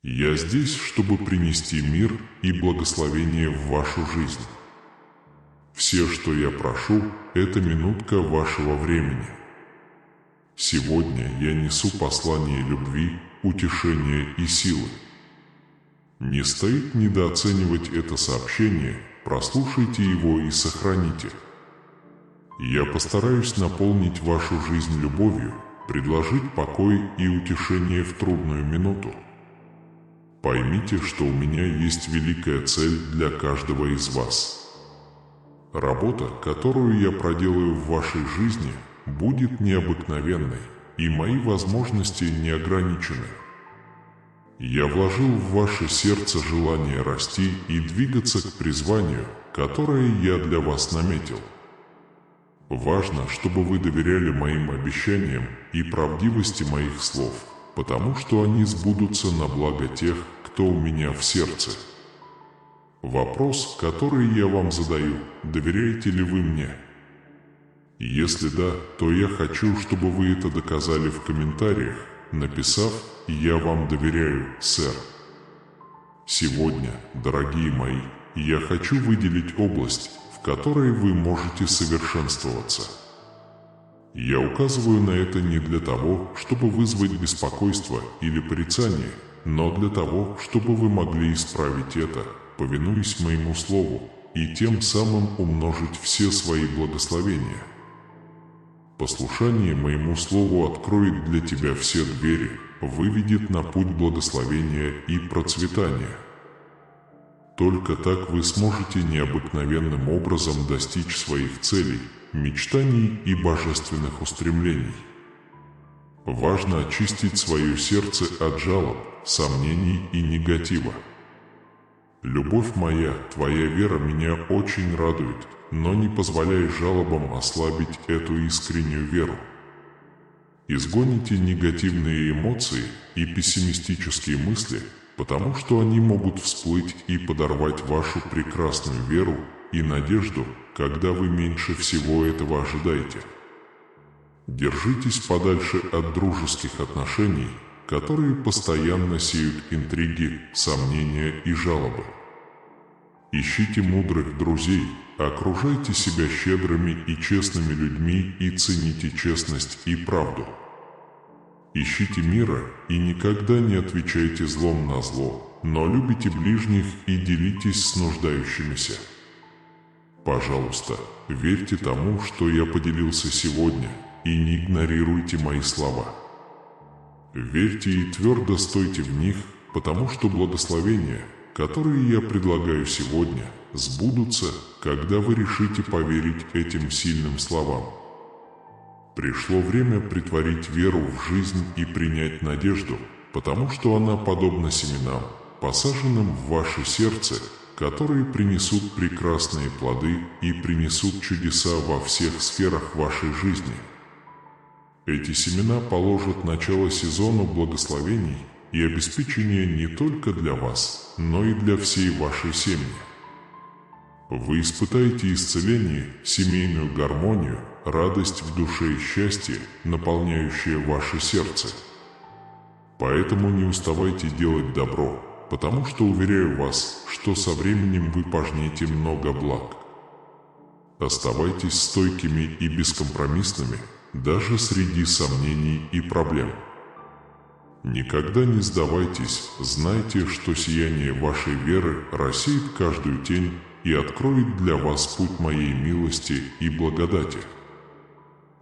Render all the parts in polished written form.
Я здесь, чтобы принести мир и благословение в вашу жизнь. Все, что я прошу, это минутка вашего времени. Сегодня я несу послание любви, утешения и силы. Не стоит недооценивать это сообщение, прослушайте его и сохраните. Я постараюсь наполнить вашу жизнь любовью, предложить покой и утешение в трудную минуту. Поймите, что у меня есть великая цель для каждого из вас. Работа, которую я проделаю в вашей жизни, будет необыкновенной, и мои возможности не ограничены. Я вложил в ваше сердце желание расти и двигаться к призванию, которое я для вас наметил. Важно, чтобы вы доверяли моим обещаниям и правдивости моих слов, потому что они сбудутся на благо тех, кто у меня в сердце. Вопрос, который я вам задаю: доверяете ли вы мне? Если да, то я хочу, чтобы вы это доказали в комментариях, написав «Я вам доверяю, сэр». Сегодня, дорогие мои, я хочу выделить область, в которой вы можете совершенствоваться. Я указываю на это не для того, чтобы вызвать беспокойство или порицание, но для того, чтобы вы могли исправить это, повинуясь моему слову, и тем самым умножить все свои благословения. Послушание моему слову откроет для тебя все двери, выведет на путь благословения и процветания. Только так вы сможете необыкновенным образом достичь своих целей, мечтаний и божественных устремлений. Важно очистить свое сердце от жалоб, сомнений и негатива. Любовь моя, твоя вера меня очень радует, но не позволяй жалобам ослабить эту искреннюю веру. Изгоните негативные эмоции и пессимистические мысли, потому что они могут всплыть и подорвать вашу прекрасную веру и надежду, когда вы меньше всего этого ожидаете. Держитесь подальше от дружеских отношений, которые постоянно сеют интриги, сомнения и жалобы. Ищите мудрых друзей, окружайте себя щедрыми и честными людьми и цените честность и правду. Ищите мира и никогда не отвечайте злом на зло, но любите ближних и делитесь с нуждающимися. Пожалуйста, верьте тому, что я поделился сегодня, и не игнорируйте мои слова. Верьте и твердо стойте в них, потому что благословения, которые я предлагаю сегодня, сбудутся, когда вы решите поверить этим сильным словам. Пришло время претворить веру в жизнь и принять надежду, потому что она подобна семенам, посаженным в ваше сердце, которые принесут прекрасные плоды и принесут чудеса во всех сферах вашей жизни. Эти семена положат начало сезону благословений и обеспечения не только для вас, но и для всей вашей семьи. Вы испытаете исцеление, семейную гармонию, радость в душе и счастье, наполняющее ваше сердце. Поэтому не уставайте делать добро, потому что уверяю вас, что со временем вы пожнете много благ. Оставайтесь стойкими и бескомпромиссными, даже среди сомнений и проблем. Никогда не сдавайтесь, знайте, что сияние вашей веры рассеет каждую тень и откроет для вас путь моей милости и благодати.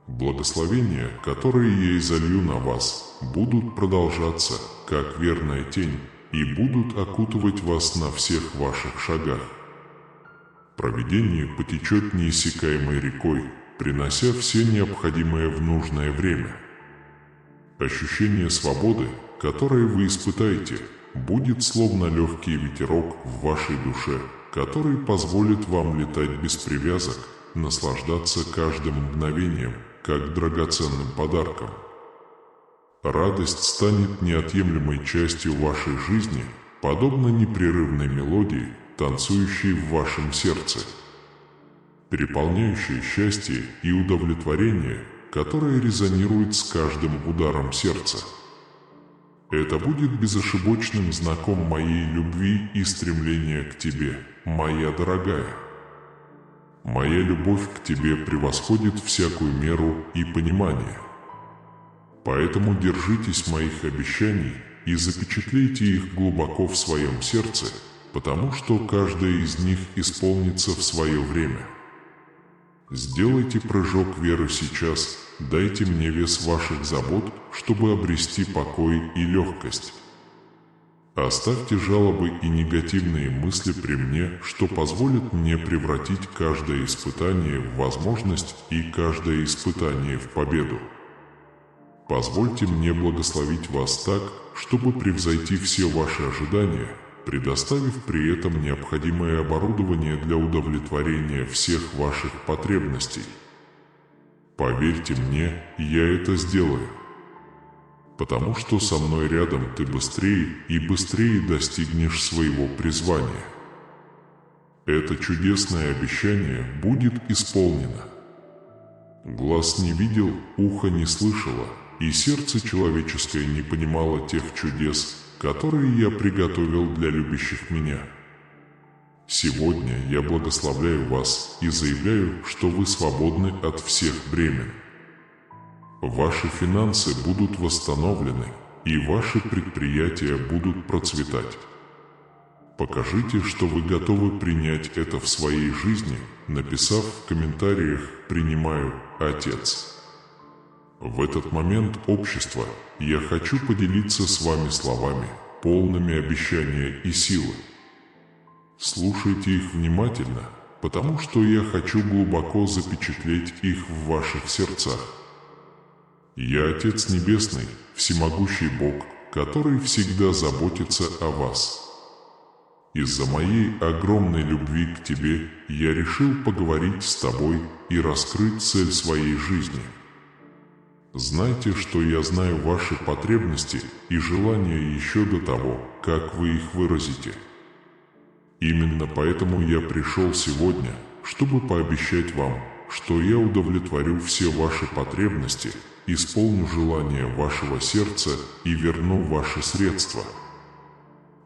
Благословения, которые я изолью на вас, будут продолжаться, как верная тень, и будут окутывать вас на всех ваших шагах. Провидение потечет неиссякаемой рекой, принося все необходимое в нужное время. Ощущение свободы, которое вы испытаете, будет словно легкий ветерок в вашей душе, который позволит вам летать без привязок, наслаждаться каждым мгновением, как драгоценным подарком. Радость станет неотъемлемой частью вашей жизни, подобно непрерывной мелодии, танцующей в вашем сердце. Переполняющее счастье и удовлетворение, которое резонирует с каждым ударом сердца. Это будет безошибочным знаком моей любви и стремления к тебе, моя дорогая. Моя любовь к тебе превосходит всякую меру и понимание. Поэтому держитесь моих обещаний и запечатлейте их глубоко в своем сердце, потому что каждая из них исполнится в свое время. Сделайте прыжок веры сейчас, дайте мне вес ваших забот, чтобы обрести покой и легкость. Оставьте жалобы и негативные мысли при мне, что позволит мне превратить каждое испытание в возможность и каждое испытание в победу. Позвольте мне благословить вас так, чтобы превзойти все ваши ожидания, предоставив при этом необходимое оборудование для удовлетворения всех ваших потребностей. Поверьте мне, я это сделаю. Потому что со мной рядом ты быстрее и быстрее достигнешь своего призвания. Это чудесное обещание будет исполнено. Глаз не видел, ухо не слышало, и сердце человеческое не понимало тех чудес, которые я приготовил для любящих меня. Сегодня я благословляю вас и заявляю, что вы свободны от всех бремен. Ваши финансы будут восстановлены, и ваши предприятия будут процветать. Покажите, что вы готовы принять это в своей жизни, написав в комментариях «Принимаю, Отец». В этот момент, общество, я хочу поделиться с вами словами, полными обещания и силы. Слушайте их внимательно, потому что я хочу глубоко запечатлеть их в ваших сердцах. Я Отец Небесный, всемогущий Бог, который всегда заботится о вас. Из-за моей огромной любви к тебе я решил поговорить с тобой и раскрыть цель своей жизни. Знайте, что я знаю ваши потребности и желания еще до того, как вы их выразите. Именно поэтому я пришел сегодня, чтобы пообещать вам, что я удовлетворю все ваши потребности, исполню желания вашего сердца и верну ваши средства.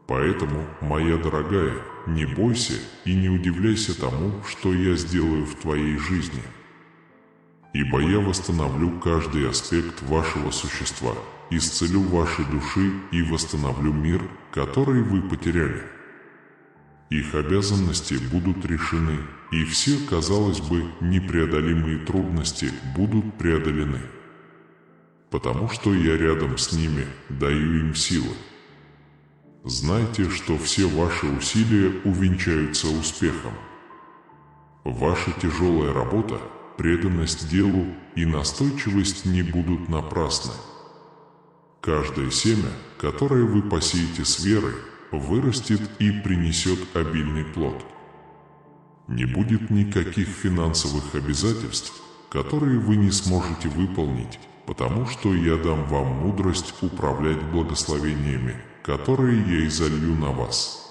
Поэтому, моя дорогая, не бойся и не удивляйся тому, что я сделаю в твоей жизни. Ибо я восстановлю каждый аспект вашего существа, исцелю ваши души и восстановлю мир, который вы потеряли. Их обязанности будут решены, и все, казалось бы, непреодолимые трудности будут преодолены. Потому что я рядом с ними, даю им силы. Знайте, что все ваши усилия увенчаются успехом. Ваша тяжелая работа, преданность делу и настойчивость не будут напрасны. Каждое семя, которое вы посеете с верой, вырастет и принесет обильный плод. Не будет никаких финансовых обязательств, которые вы не сможете выполнить, потому что я дам вам мудрость управлять благословениями, которые я изолью на вас.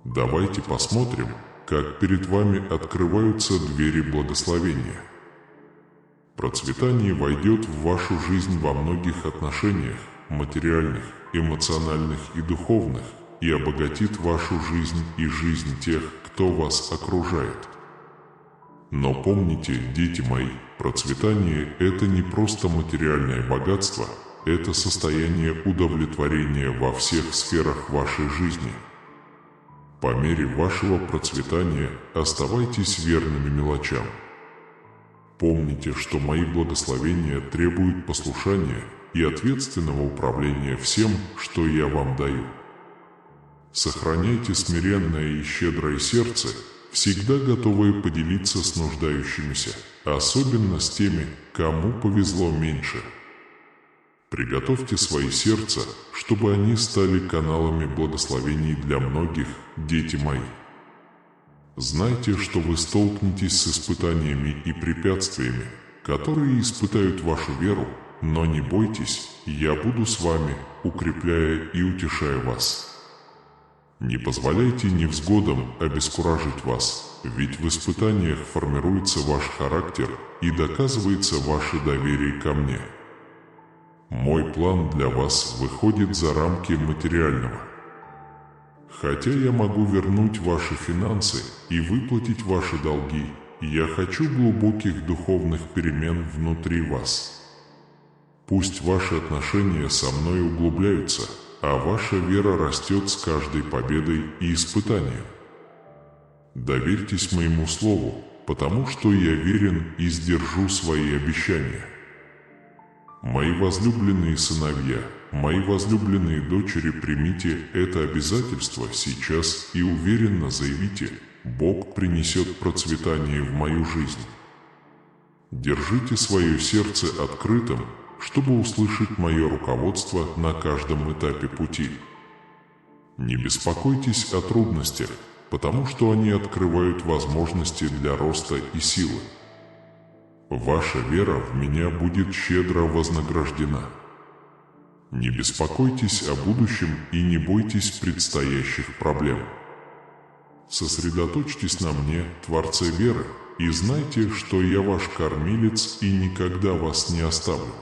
Давайте посмотрим, как перед вами открываются двери благословения. Процветание войдет в вашу жизнь во многих отношениях, материальных, эмоциональных и духовных, и обогатит вашу жизнь и жизнь тех, кто вас окружает. Но помните, дети мои, процветание – это не просто материальное богатство, это состояние удовлетворения во всех сферах вашей жизни. По мере вашего процветания оставайтесь верными мелочам. Помните, что мои благословения требуют послушания и ответственного управления всем, что я вам даю. Сохраняйте смиренное и щедрое сердце, всегда готовые поделиться с нуждающимися, особенно с теми, кому повезло меньше. Приготовьте свои сердца, чтобы они стали каналами благословений для многих, дети мои. Знайте, что вы столкнетесь с испытаниями и препятствиями, которые испытают вашу веру, но не бойтесь, я буду с вами, укрепляя и утешая вас. Не позволяйте невзгодам обескуражить вас, ведь в испытаниях формируется ваш характер и доказывается ваше доверие ко мне. Мой план для вас выходит за рамки материального. Хотя я могу вернуть ваши финансы и выплатить ваши долги, я хочу глубоких духовных перемен внутри вас. Пусть ваши отношения со мной углубляются, а ваша вера растет с каждой победой и испытанием. Доверьтесь моему слову, потому что я верен и сдержу свои обещания. Мои возлюбленные сыновья, мои возлюбленные дочери, примите это обязательство сейчас и уверенно заявите: Бог принесет процветание в мою жизнь. Держите свое сердце открытым, чтобы услышать мое руководство на каждом этапе пути. Не беспокойтесь о трудностях, потому что они открывают возможности для роста и силы. Ваша вера в меня будет щедро вознаграждена. Не беспокойтесь о будущем и не бойтесь предстоящих проблем. Сосредоточьтесь на мне, Творце веры, и знайте, что я ваш кормилец и никогда вас не оставлю.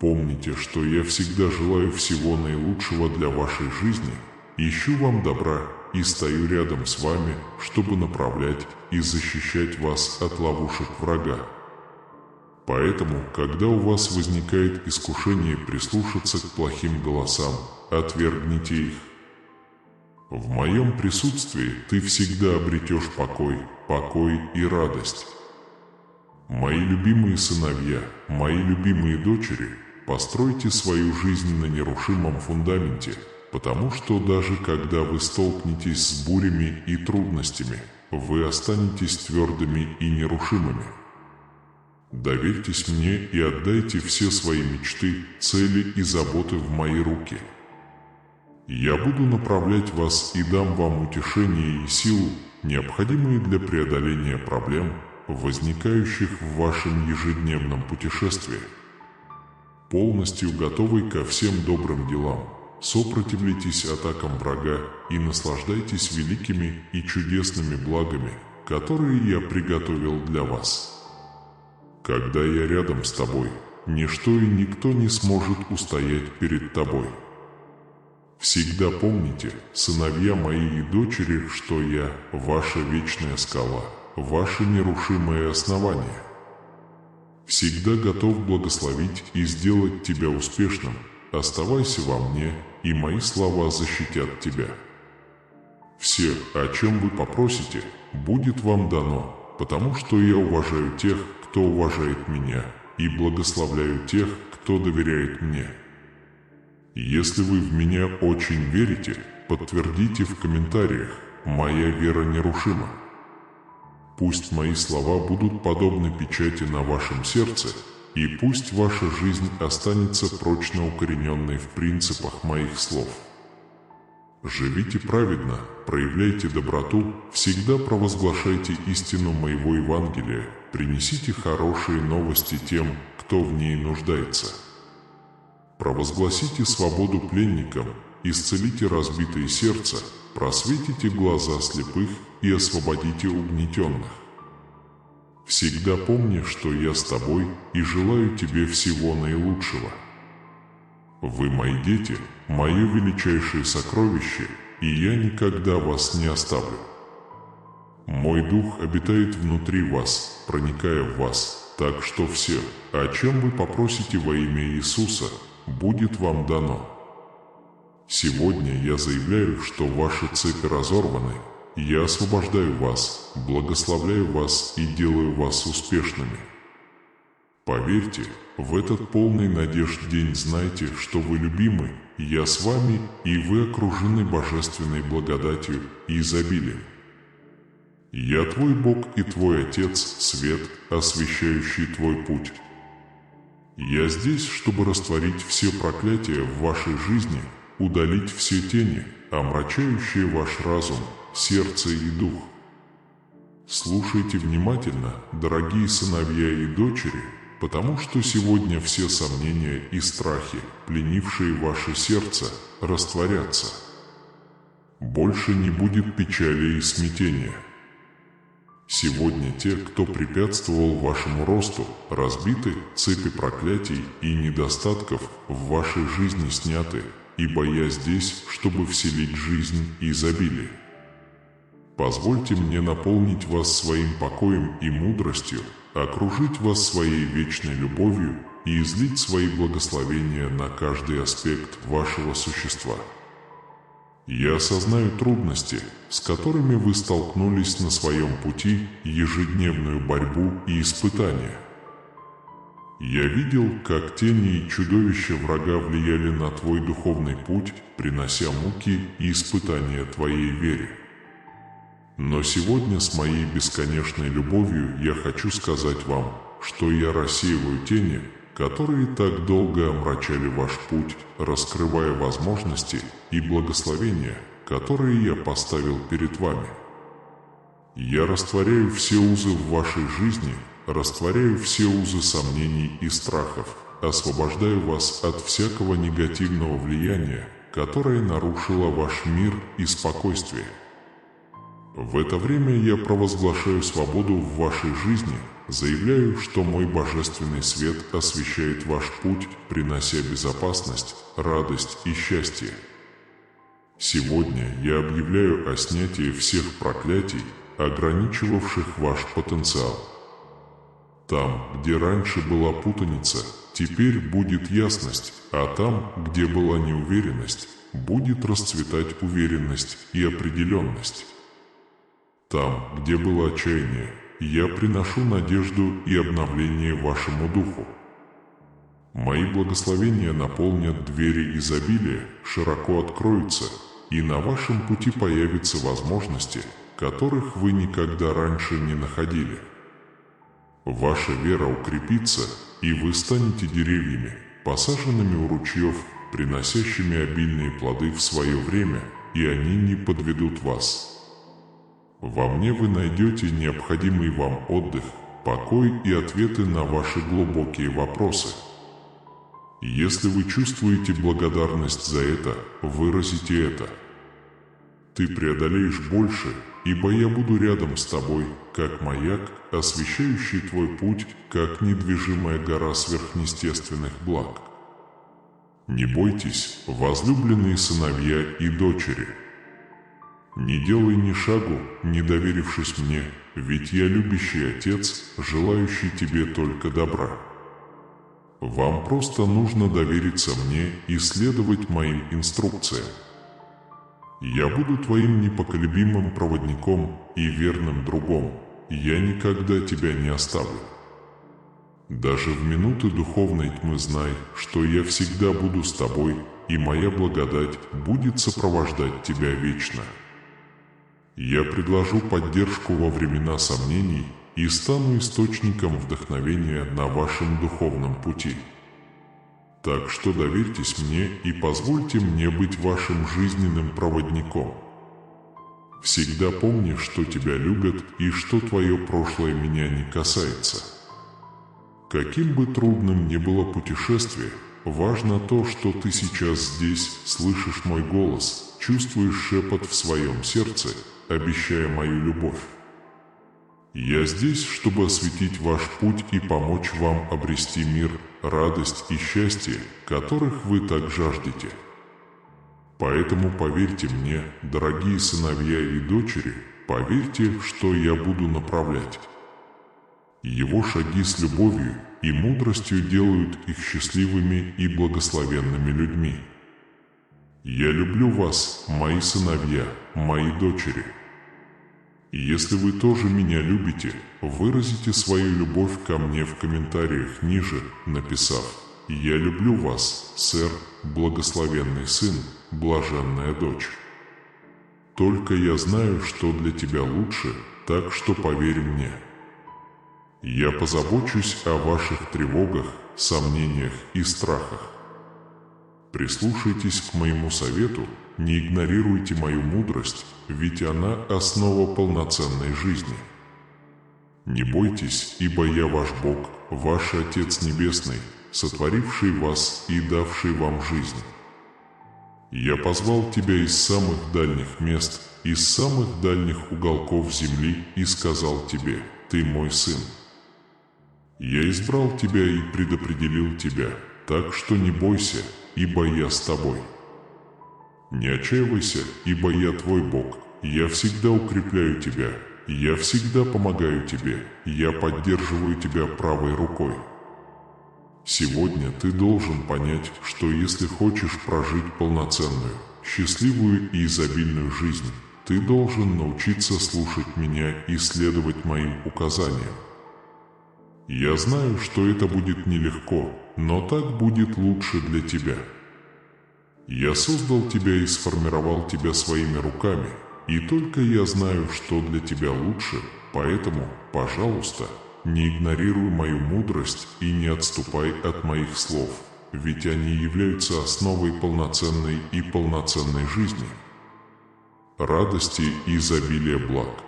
Помните, что я всегда желаю всего наилучшего для вашей жизни, ищу вам добра и стою рядом с вами, чтобы направлять и защищать вас от ловушек врага. Поэтому, когда у вас возникает искушение прислушаться к плохим голосам, отвергните их. В моем присутствии ты всегда обретешь покой и радость. Мои любимые сыновья, мои любимые дочери, постройте свою жизнь на нерушимом фундаменте, потому что даже когда вы столкнетесь с бурями и трудностями, вы останетесь твердыми и нерушимыми. Доверьтесь мне и отдайте все свои мечты, цели и заботы в мои руки. Я буду направлять вас и дам вам утешение и силу, необходимые для преодоления проблем, возникающих в вашем ежедневном путешествии. Полностью готовый ко всем добрым делам, сопротивляйтесь атакам врага и наслаждайтесь великими и чудесными благами, которые я приготовил для вас. Когда я рядом с тобой, ничто и никто не сможет устоять перед тобой. Всегда помните, сыновья мои и дочери, что я – ваша вечная скала, ваше нерушимое основание. Всегда готов благословить и сделать тебя успешным. Оставайся во мне, и мои слова защитят тебя. Все, о чем вы попросите, будет вам дано, потому что я уважаю тех, кто уважает меня, и благословляю тех, кто доверяет мне. Если вы в меня очень верите, подтвердите в комментариях: «Моя вера нерушима». Пусть мои слова будут подобны печати на вашем сердце, и пусть ваша жизнь останется прочно укорененной в принципах моих слов. Живите праведно, проявляйте доброту, всегда провозглашайте истину моего Евангелия, принесите хорошие новости тем, кто в ней нуждается. Провозгласите свободу пленникам, исцелите разбитые сердца, просветите глаза слепых и освободите угнетенных. Всегда помни, что я с тобой и желаю тебе всего наилучшего. Вы мои дети, мое величайшее сокровище, и я никогда вас не оставлю. Мой дух обитает внутри вас, проникая в вас, так что все, о чем вы попросите во имя Иисуса, будет вам дано. Сегодня я заявляю, что ваши цепи разорваны. Я освобождаю вас, благословляю вас и делаю вас успешными. Поверьте, в этот полный надежд день знайте, что вы любимы, я с вами, и вы окружены божественной благодатью и изобилием. Я твой Бог и твой Отец, свет, освещающий твой путь. Я здесь, чтобы растворить все проклятия в вашей жизни, удалить все тени, омрачающие ваш разум, сердце и дух. Слушайте внимательно, дорогие сыновья и дочери, потому что сегодня все сомнения и страхи, пленившие ваше сердце, растворятся. Больше не будет печали и смятения. Сегодня те, кто препятствовал вашему росту, разбиты, цепи проклятий и недостатков в вашей жизни сняты, ибо я здесь, чтобы вселить жизнь и изобилие. Позвольте мне наполнить вас своим покоем и мудростью, окружить вас своей вечной любовью и излить свои благословения на каждый аспект вашего существа. Я осознаю трудности, с которыми вы столкнулись на своем пути, ежедневную борьбу и испытания. Я видел, как тени и чудовища врага влияли на твой духовный путь, принося муки и испытания твоей вере. Но сегодня с моей бесконечной любовью я хочу сказать вам, что я рассеиваю тени, которые так долго омрачали ваш путь, раскрывая возможности и благословения, которые я поставил перед вами. Я растворяю все узы в вашей жизни, растворяю все узы сомнений и страхов, освобождаю вас от всякого негативного влияния, которое нарушило ваш мир и спокойствие. В это время я провозглашаю свободу в вашей жизни, заявляю, что мой божественный свет освещает ваш путь, принося безопасность, радость и счастье. Сегодня я объявляю о снятии всех проклятий, ограничивавших ваш потенциал. Там, где раньше была путаница, теперь будет ясность, а там, где была неуверенность, будет расцветать уверенность и определенность. Там, где было отчаяние, я приношу надежду и обновление вашему духу. Мои благословения наполнят двери изобилия, широко откроются, и на вашем пути появятся возможности, которых вы никогда раньше не находили. Ваша вера укрепится, и вы станете деревьями, посаженными у ручьев, приносящими обильные плоды в свое время, и они не подведут вас. Во мне вы найдете необходимый вам отдых, покой и ответы на ваши глубокие вопросы. Если вы чувствуете благодарность за это, выразите это. Ты преодолеешь больше, ибо я буду рядом с тобой, как маяк, освещающий твой путь, как недвижимая гора сверхъестественных благ. Не бойтесь, возлюбленные сыновья и дочери. Не делай ни шагу, не доверившись мне, ведь я любящий Отец, желающий тебе только добра. Вам просто нужно довериться мне и следовать моим инструкциям. Я буду твоим непоколебимым проводником и верным другом. Я никогда тебя не оставлю. Даже в минуты духовной тьмы знай, что я всегда буду с тобой, и моя благодать будет сопровождать тебя вечно. Я предложу поддержку во времена сомнений и стану источником вдохновения на вашем духовном пути. Так что доверьтесь мне и позвольте мне быть вашим жизненным проводником. Всегда помни, что тебя любят и что твое прошлое меня не касается. Каким бы трудным ни было путешествие, важно то, что ты сейчас здесь, слышишь мой голос, чувствуешь шепот в своем сердце, обещая мою любовь. Я здесь, чтобы осветить ваш путь и помочь вам обрести мир, радость и счастье, которых вы так жаждете. Поэтому поверьте мне, дорогие сыновья и дочери, поверьте, что я буду направлять. Его шаги с любовью и мудростью делают их счастливыми и благословенными людьми. Я люблю вас, мои сыновья, мои дочери. И если вы тоже меня любите, выразите свою любовь ко мне в комментариях ниже, написав: «Я люблю вас, сэр, благословенный сын, блаженная дочь». Только я знаю, что для тебя лучше, так что поверь мне. Я позабочусь о ваших тревогах, сомнениях и страхах. Прислушайтесь к моему совету, не игнорируйте мою мудрость, ведь она основа полноценной жизни. Не бойтесь, ибо я ваш Бог, ваш Отец Небесный, сотворивший вас и давший вам жизнь. Я позвал тебя из самых дальних мест, из самых дальних уголков земли и сказал тебе: «Ты мой сын». Я избрал тебя и предопределил тебя, так что не бойся, ибо я с тобой. Не отчаивайся, ибо я твой Бог, я всегда укрепляю тебя, я всегда помогаю тебе, я поддерживаю тебя правой рукой. Сегодня ты должен понять, что если хочешь прожить полноценную, счастливую и изобильную жизнь, ты должен научиться слушать меня и следовать моим указаниям. Я знаю, что это будет нелегко, но так будет лучше для тебя. Я создал тебя и сформировал тебя своими руками, и только я знаю, что для тебя лучше, поэтому, пожалуйста, не игнорируй мою мудрость и не отступай от моих слов, ведь они являются основой полноценной и полноценной жизни, радости и изобилия благ.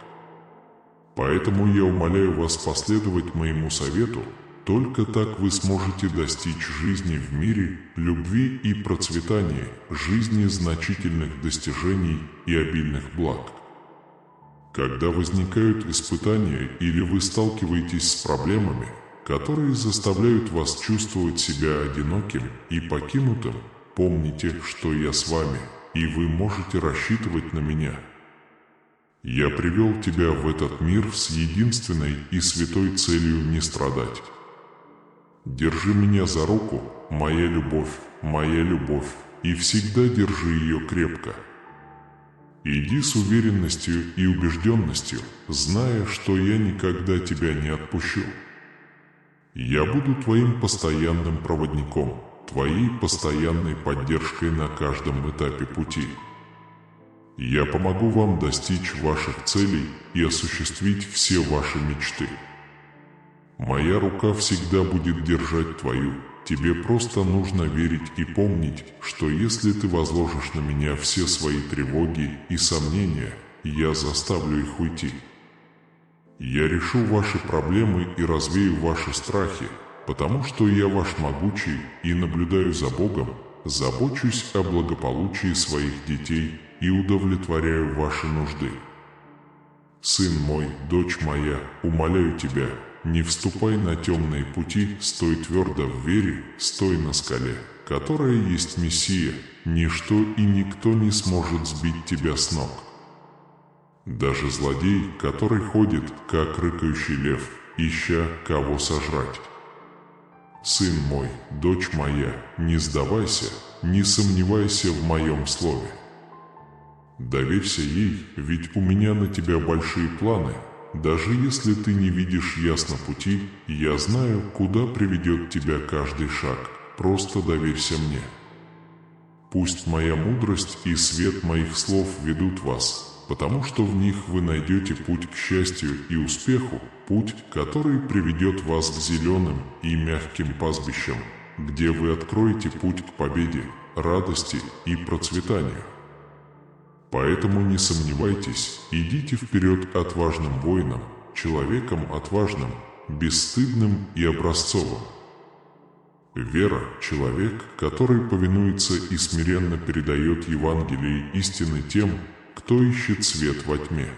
Поэтому я умоляю вас последовать моему совету, только так вы сможете достичь жизни в мире, любви и процветания, жизни значительных достижений и обильных благ. Когда возникают испытания или вы сталкиваетесь с проблемами, которые заставляют вас чувствовать себя одиноким и покинутым, помните, что я с вами, и вы можете рассчитывать на меня. Я привел тебя в этот мир с единственной и святой целью не страдать. Держи меня за руку, моя любовь, и всегда держи ее крепко. Иди с уверенностью и убежденностью, зная, что я никогда тебя не отпущу. Я буду твоим постоянным проводником, твоей постоянной поддержкой на каждом этапе пути. Я помогу вам достичь ваших целей и осуществить все ваши мечты. Моя рука всегда будет держать твою. Тебе просто нужно верить и помнить, что если ты возложишь на меня все свои тревоги и сомнения, я заставлю их уйти. Я решу ваши проблемы и развею ваши страхи, потому что я ваш могучий и наблюдаю за Богом, забочусь о благополучии своих детей и удовлетворяю ваши нужды. Сын мой, дочь моя, умоляю тебя, не вступай на темные пути, стой твердо в вере, стой на скале, которая есть Мессия, ничто и никто не сможет сбить тебя с ног. Даже злодей, который ходит, как рыкающий лев, ища кого сожрать. Сын мой, дочь моя, не сдавайся, не сомневайся в моем слове. Доверься ей, ведь у меня на тебя большие планы. Даже если ты не видишь ясно пути, я знаю, куда приведет тебя каждый шаг. Просто доверься мне. Пусть моя мудрость и свет моих слов ведут вас, потому что в них вы найдете путь к счастью и успеху, путь, который приведет вас к зеленым и мягким пастбищам, где вы откроете путь к победе, радости и процветанию. Поэтому не сомневайтесь, идите вперед отважным воином, человеком отважным, бесстыдным и образцовым. Вера – человек, который повинуется и смиренно передает Евангелие истины тем, кто ищет свет во тьме.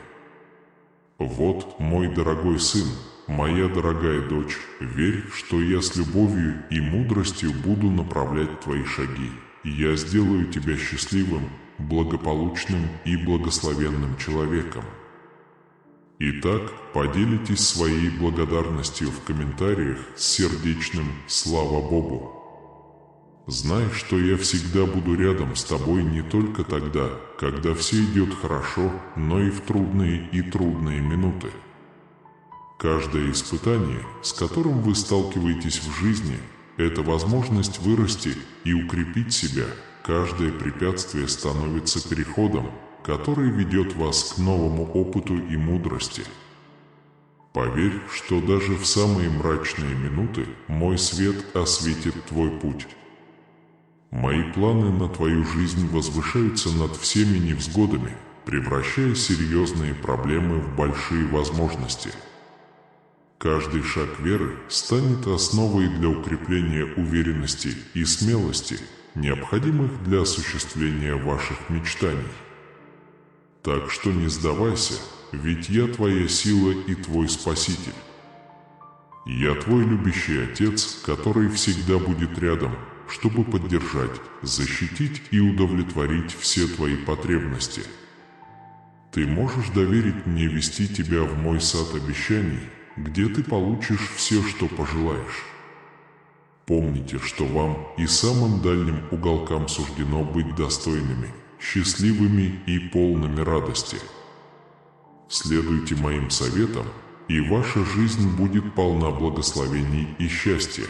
Вот, мой дорогой сын, моя дорогая дочь, верь, что я с любовью и мудростью буду направлять твои шаги. Я сделаю тебя счастливым, благополучным и благословенным человеком. Итак, поделитесь своей благодарностью в комментариях с сердечным «Слава Богу». Знай, что я всегда буду рядом с тобой не только тогда, когда все идет хорошо, но и в трудные минуты. Каждое испытание, с которым вы сталкиваетесь в жизни, это возможность вырасти и укрепить себя. Каждое препятствие становится переходом, который ведет вас к новому опыту и мудрости. Поверь, что даже в самые мрачные минуты мой свет осветит твой путь. Мои планы на твою жизнь возвышаются над всеми невзгодами, превращая серьезные проблемы в большие возможности. Каждый шаг веры станет основой для укрепления уверенности и смелости, необходимых для осуществления ваших мечтаний. Так что не сдавайся, ведь я твоя сила и твой спаситель. Я твой любящий отец, который всегда будет рядом, чтобы поддержать, защитить и удовлетворить все твои потребности. Ты можешь доверить мне вести тебя в мой сад обещаний, где ты получишь все, что пожелаешь. Помните, что вам и самым дальним уголкам суждено быть достойными, счастливыми и полными радости. Следуйте моим советам, и ваша жизнь будет полна благословений и счастья.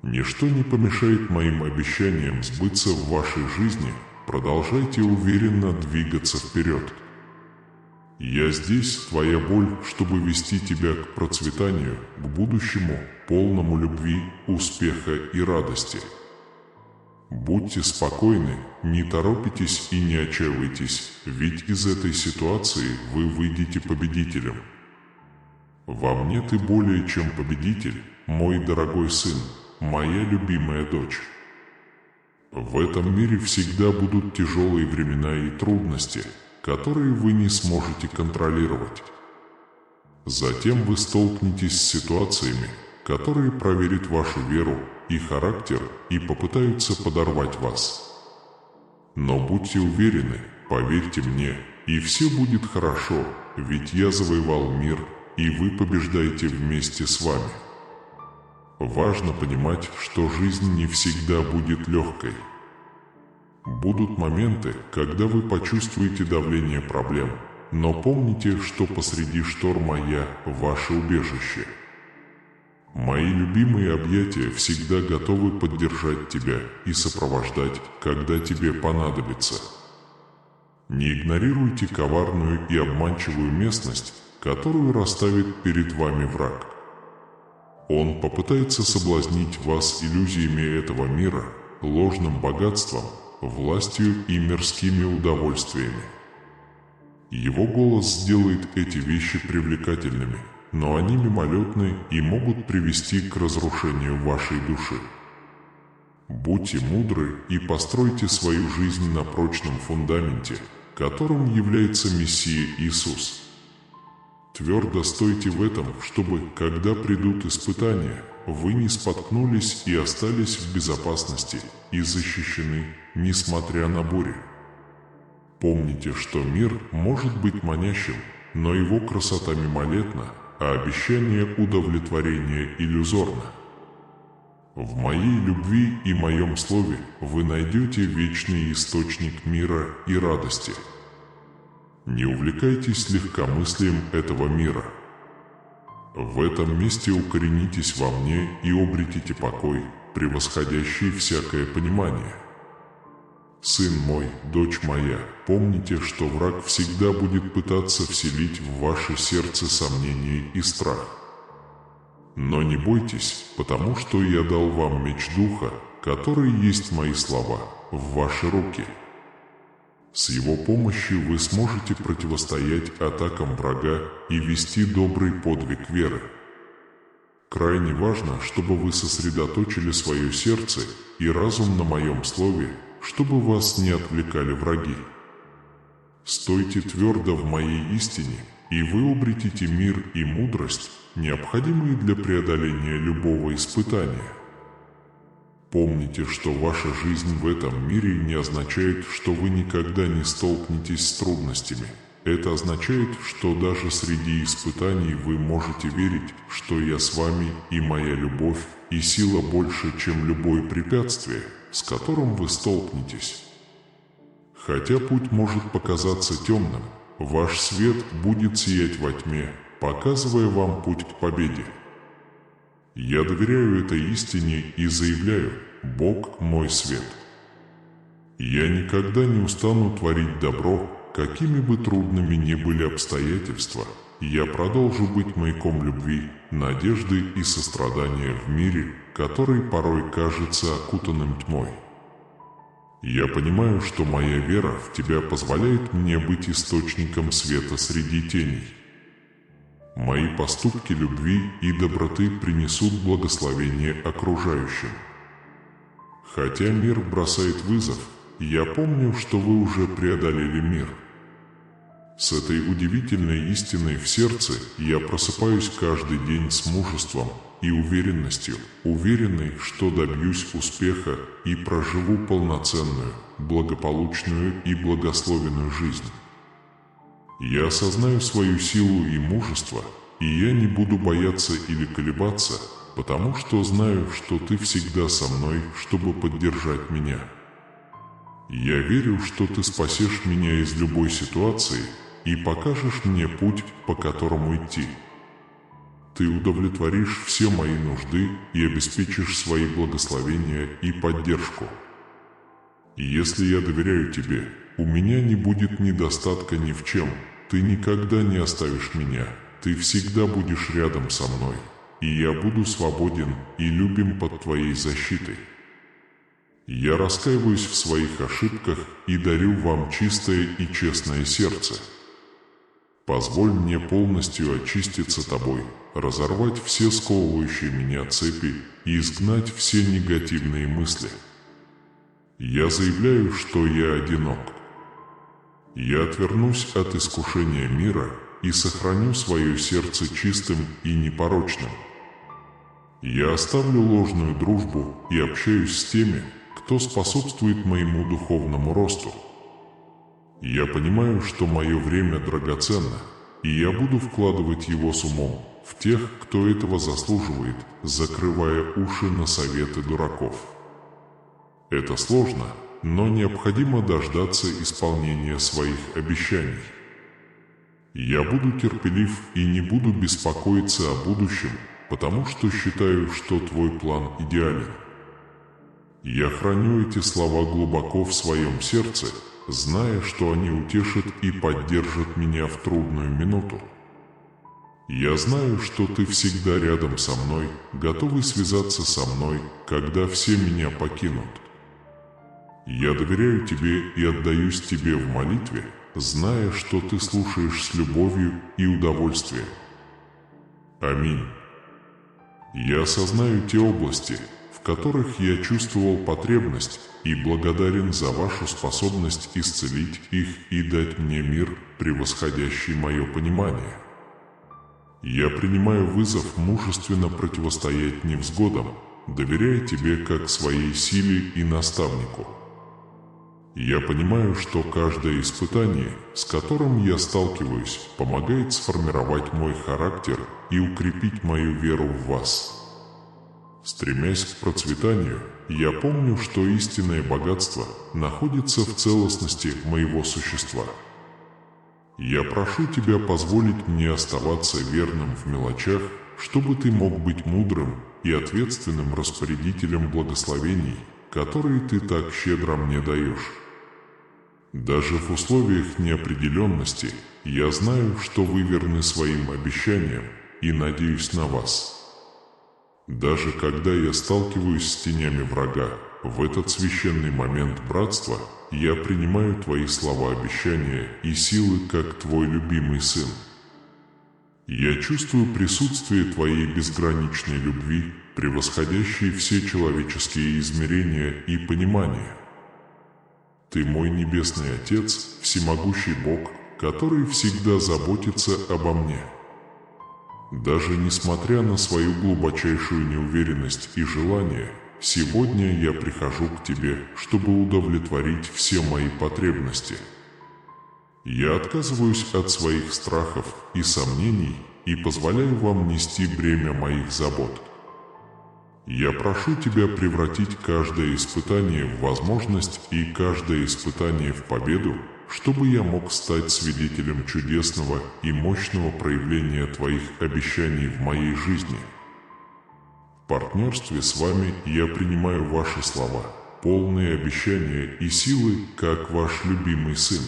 Ничто не помешает моим обещаниям сбыться в вашей жизни. Продолжайте уверенно двигаться вперед. Я здесь, твоя боль, чтобы вести тебя к процветанию, к будущему, полному любви, успеха и радости. Будьте спокойны, не торопитесь и не отчаивайтесь, ведь из этой ситуации вы выйдете победителем. Во мне ты более чем победитель, мой дорогой сын, моя любимая дочь. В этом мире всегда будут тяжелые времена и трудности, которые вы не сможете контролировать. Затем вы столкнетесь с ситуациями, которые проверят вашу веру и характер и попытаются подорвать вас. Но будьте уверены, поверьте мне, и все будет хорошо, ведь я завоевал мир, и вы побеждаете вместе с вами. Важно понимать, что жизнь не всегда будет легкой. Будут моменты, когда вы почувствуете давление проблем, но помните, что посреди шторма я – ваше убежище. Мои любимые объятия всегда готовы поддержать тебя и сопровождать, когда тебе понадобится. Не игнорируйте коварную и обманчивую местность, которую расставит перед вами враг. Он попытается соблазнить вас иллюзиями этого мира, ложным богатством, властью и мирскими удовольствиями. Его голос сделает эти вещи привлекательными, но они мимолетны и могут привести к разрушению вашей души. Будьте мудры и постройте свою жизнь на прочном фундаменте, которым является Мессия Иисус. Твердо стойте в этом, чтобы, когда придут испытания, вы не споткнулись и остались в безопасности и защищены, несмотря на бури. Помните, что мир может быть манящим, но его красота мимолетна, а обещание удовлетворения иллюзорно. В моей любви и моем слове вы найдете вечный источник мира и радости. Не увлекайтесь легкомыслием этого мира. В этом месте укоренитесь во мне и обретите покой, превосходящий всякое понимание. Сын мой, дочь моя, помните, что враг всегда будет пытаться вселить в ваше сердце сомнения и страх. Но не бойтесь, потому что я дал вам меч духа, который есть мои слова, в ваши руки. С его помощью вы сможете противостоять атакам врага и вести добрый подвиг веры. Крайне важно, чтобы вы сосредоточили свое сердце и разум на моем слове, чтобы вас не отвлекали враги. Стойте твердо в моей истине, и вы обретите мир и мудрость, необходимые для преодоления любого испытания. Помните, что ваша жизнь в этом мире не означает, что вы никогда не столкнетесь с трудностями. Это означает, что даже среди испытаний вы можете верить, что я с вами, и моя любовь и сила больше, чем любое препятствие, с которым вы столкнетесь. Хотя путь может показаться темным, ваш свет будет сиять во тьме, показывая вам путь к победе. Я доверяю этой истине и заявляю: Бог мой свет. Я никогда не устану творить добро, какими бы трудными ни были обстоятельства. Я продолжу быть маяком любви, надежды и сострадания в мире, который порой кажется окутанным тьмой. Я понимаю, что моя вера в Тебя позволяет мне быть источником света среди теней. Мои поступки любви и доброты принесут благословение окружающим. Хотя мир бросает вызов, я помню, что вы уже преодолели мир. С этой удивительной истиной в сердце я просыпаюсь каждый день с мужеством и уверенностью, уверенный, что добьюсь успеха и проживу полноценную, благополучную и благословенную жизнь. Я осознаю свою силу и мужество, и я не буду бояться или колебаться, потому что знаю, что ты всегда со мной, чтобы поддержать меня. Я верю, что ты спасешь меня из любой ситуации и покажешь мне путь, по которому идти. Ты удовлетворишь все мои нужды и обеспечишь свои благословения и поддержку. И если я доверяю тебе, у меня не будет недостатка ни в чем, ты никогда не оставишь меня, ты всегда будешь рядом со мной, и я буду свободен и любим под твоей защитой. Я раскаиваюсь в своих ошибках и дарю вам чистое и честное сердце. Позволь мне полностью очиститься тобой, разорвать все сковывающие меня цепи и изгнать все негативные мысли. Я заявляю, что я одинок. Я отвернусь от искушения мира и сохраню свое сердце чистым и непорочным. Я оставлю ложную дружбу и общаюсь с теми, кто способствует моему духовному росту. Я понимаю, что мое время драгоценно, и я буду вкладывать его с умом в тех, кто этого заслуживает, закрывая уши на советы дураков. Это сложно, но необходимо дождаться исполнения своих обещаний. Я буду терпелив и не буду беспокоиться о будущем, потому что считаю, что твой план идеален. Я храню эти слова глубоко в своем сердце, зная, что они утешат и поддержат меня в трудную минуту. Я знаю, что ты всегда рядом со мной, готовый связаться со мной, когда все меня покинут. Я доверяю тебе и отдаюсь тебе в молитве, зная, что ты слушаешь с любовью и удовольствием. Аминь. Я осознаю те области, в которых я чувствовал потребность, и благодарен за вашу способность исцелить их и дать мне мир, превосходящий мое понимание. Я принимаю вызов мужественно противостоять невзгодам, доверяя тебе как своей силе и наставнику. Я понимаю, что каждое испытание, с которым я сталкиваюсь, помогает сформировать мой характер и укрепить мою веру в вас. Стремясь к процветанию, я помню, что истинное богатство находится в целостности моего существа. Я прошу тебя позволить мне оставаться верным в мелочах, чтобы ты мог быть мудрым и ответственным распорядителем благословений, которые ты так щедро мне даешь. Даже в условиях неопределенности я знаю, что вы верны своим обещаниям и надеюсь на вас. Даже когда я сталкиваюсь с тенями врага, в этот священный момент братства, я принимаю твои слова обещания и силы как твой любимый сын. Я чувствую присутствие твоей безграничной любви, превосходящей все человеческие измерения и понимания. Ты мой небесный Отец, всемогущий Бог, который всегда заботится обо мне. Даже несмотря на свою глубочайшую неуверенность и желание, сегодня я прихожу к тебе, чтобы удовлетворить все мои потребности. Я отказываюсь от своих страхов и сомнений и позволяю вам нести бремя моих забот. Я прошу тебя превратить каждое испытание в возможность и каждое испытание в победу, чтобы я мог стать свидетелем чудесного и мощного проявления твоих обещаний в моей жизни. В партнерстве с вами я принимаю ваши слова, полные обещания и силы, как ваш любимый сын.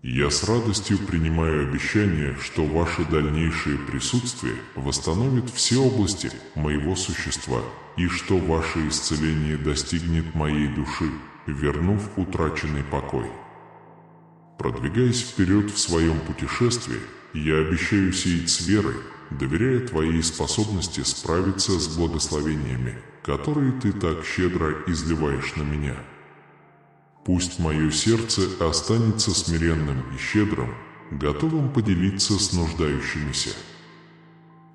Я с радостью принимаю обещание, что ваше дальнейшее присутствие восстановит все области моего существа и что ваше исцеление достигнет моей души, вернув утраченный покой. Продвигаясь вперед в своем путешествии, я обещаю сеять с верой, доверяя твоей способности справиться с благословениями, которые ты так щедро изливаешь на меня. Пусть мое сердце останется смиренным и щедрым, готовым поделиться с нуждающимися.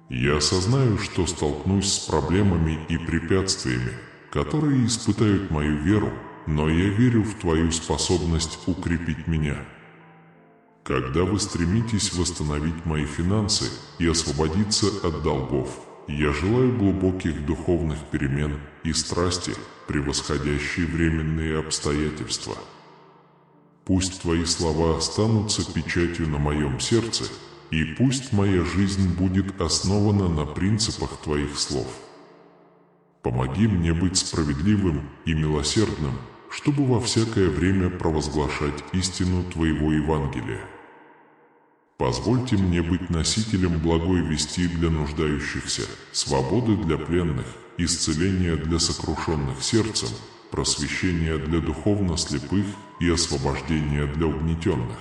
Я осознаю, что столкнусь с проблемами и препятствиями, которые испытают мою веру, но я верю в Твою способность укрепить меня. Когда вы стремитесь восстановить мои финансы и освободиться от долгов, я желаю глубоких духовных перемен и страсти, превосходящие временные обстоятельства. Пусть Твои слова останутся печатью на моем сердце, и пусть моя жизнь будет основана на принципах Твоих слов. Помоги мне быть справедливым и милосердным, чтобы во всякое время провозглашать истину Твоего Евангелия. Позвольте мне быть носителем благой вести для нуждающихся, свободы для пленных, исцеления для сокрушенных сердцем, просвещения для духовно слепых и освобождения для угнетенных.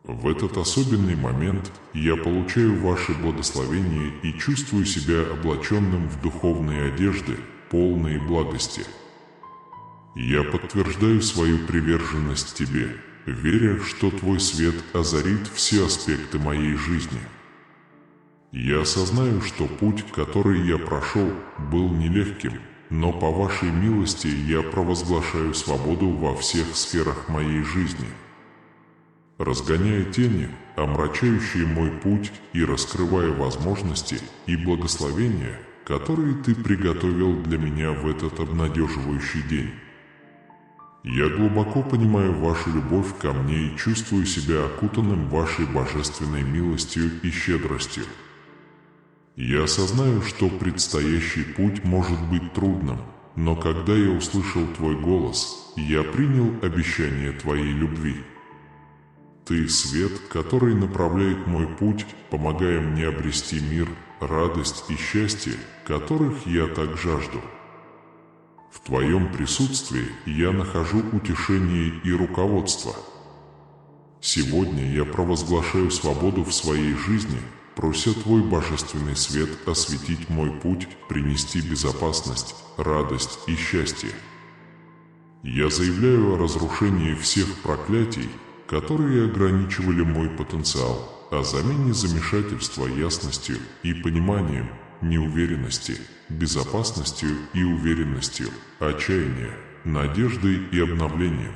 В этот особенный момент я получаю Ваше благословение и чувствую себя облаченным в духовные одежды, полные благости. Я подтверждаю свою приверженность Тебе, веря, что Твой свет озарит все аспекты моей жизни. Я осознаю, что путь, который я прошел, был нелегким, но по Вашей милости я провозглашаю свободу во всех сферах моей жизни. Разгоняя тени, омрачающие мой путь, и раскрывая возможности и благословения, которые Ты приготовил для меня в этот обнадеживающий день. Я глубоко понимаю Вашу любовь ко мне и чувствую себя окутанным Вашей божественной милостью и щедростью. Я осознаю, что предстоящий путь может быть трудным, но когда я услышал Твой голос, я принял обещание Твоей любви. Ты — свет, который направляет мой путь, помогая мне обрести мир, радость и счастье, которых я так жажду. В Твоем присутствии я нахожу утешение и руководство. Сегодня я провозглашаю свободу в своей жизни, прося Твой божественный свет осветить мой путь, принести безопасность, радость и счастье. Я заявляю о разрушении всех проклятий, которые ограничивали мой потенциал, о замене замешательства ясностью и пониманием, неуверенности, безопасностью и уверенностью, отчаяния, надеждой и обновлением.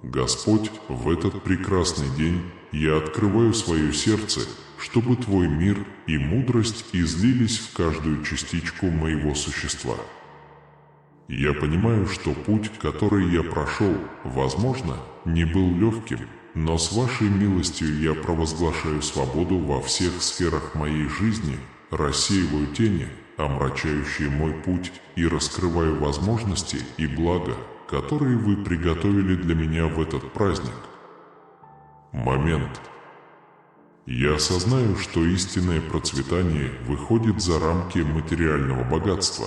Господь, в этот прекрасный день я открываю свое сердце, чтобы Твой мир и мудрость излились в каждую частичку моего существа. Я понимаю, что путь, который я прошел, возможно, не был легким, но с Вашей милостью я провозглашаю свободу во всех сферах моей жизни, рассеиваю тени, омрачающие мой путь, и раскрываю возможности и блага, которые Вы приготовили для меня в этот праздник. Момент. Я осознаю, что истинное процветание выходит за рамки материального богатства.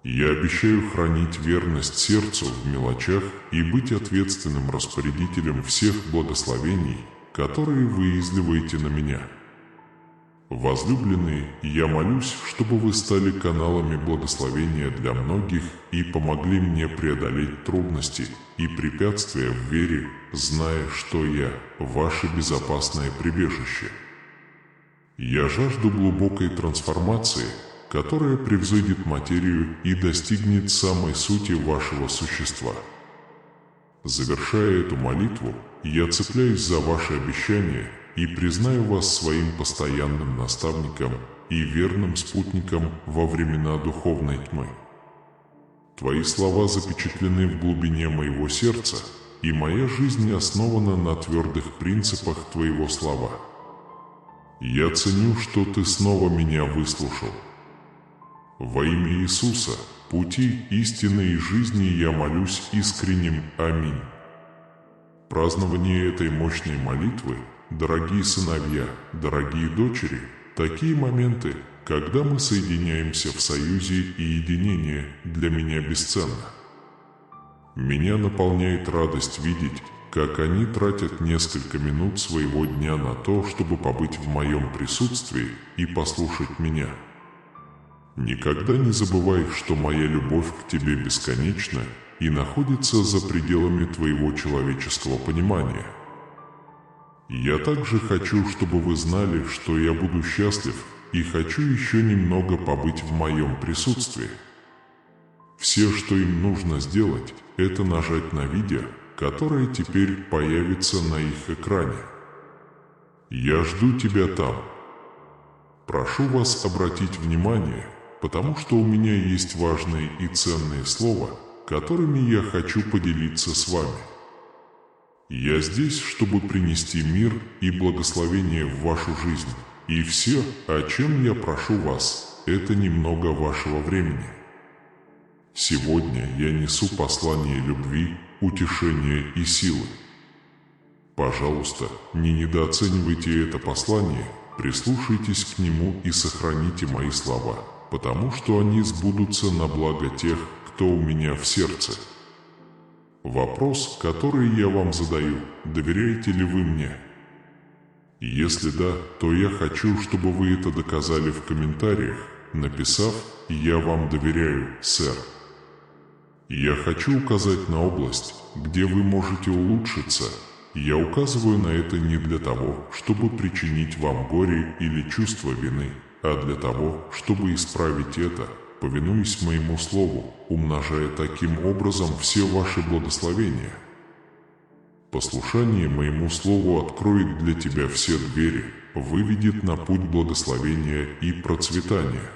Я обещаю хранить верность сердцу в мелочах и быть ответственным распорядителем всех благословений, которые Вы изливаете на меня. Возлюбленные, я молюсь, чтобы Вы стали каналами благословения для многих и помогли мне преодолеть трудности и препятствия в вере, зная, что я – Ваше безопасное прибежище. Я жажду глубокой трансформации, которая превзойдет материю и достигнет самой сути Вашего существа. Завершая эту молитву, я цепляюсь за Ваши обещания и признаю Вас своим постоянным наставником и верным спутником во времена духовной тьмы. Твои слова запечатлены в глубине моего сердца, и моя жизнь основана на твердых принципах Твоего слова. Я ценю, что Ты снова меня выслушал. Во имя Иисуса, пути истины и жизни я молюсь искренним «Аминь». Празднование этой мощной молитвы, дорогие сыновья, дорогие дочери, такие моменты, когда мы соединяемся в союзе и единении, для меня бесценно. Меня наполняет радость видеть, как они тратят несколько минут своего дня на то, чтобы побыть в моем присутствии и послушать меня. Никогда не забывай, что моя любовь к тебе бесконечна и находится за пределами твоего человеческого понимания. Я также хочу, чтобы вы знали, что я буду счастлив и хочу еще немного побыть в моем присутствии. Все, что им нужно сделать, это нажать на видео, которое теперь появится на их экране. Я жду тебя там. Прошу вас обратить внимание, потому что у меня есть важные и ценные слова, которыми я хочу поделиться с вами. Я здесь, чтобы принести мир и благословение в вашу жизнь, и все, о чем я прошу вас, это немного вашего времени. Сегодня я несу послание любви, утешения и силы. Пожалуйста, не недооценивайте это послание, прислушайтесь к нему и сохраните мои слова, потому что они сбудутся на благо тех, кто у меня в сердце. Вопрос, который я вам задаю: доверяете ли вы мне? Если да, то я хочу, чтобы вы это доказали в комментариях, написав «Я вам доверяю, сэр». Я хочу указать на область, где вы можете улучшиться. Я указываю на это не для того, чтобы причинить вам горе или чувство вины, а для того, чтобы исправить это, повинуясь моему слову, умножая таким образом все ваши благословения. Послушание моему слову откроет для тебя все двери, выведет на путь благословения и процветания.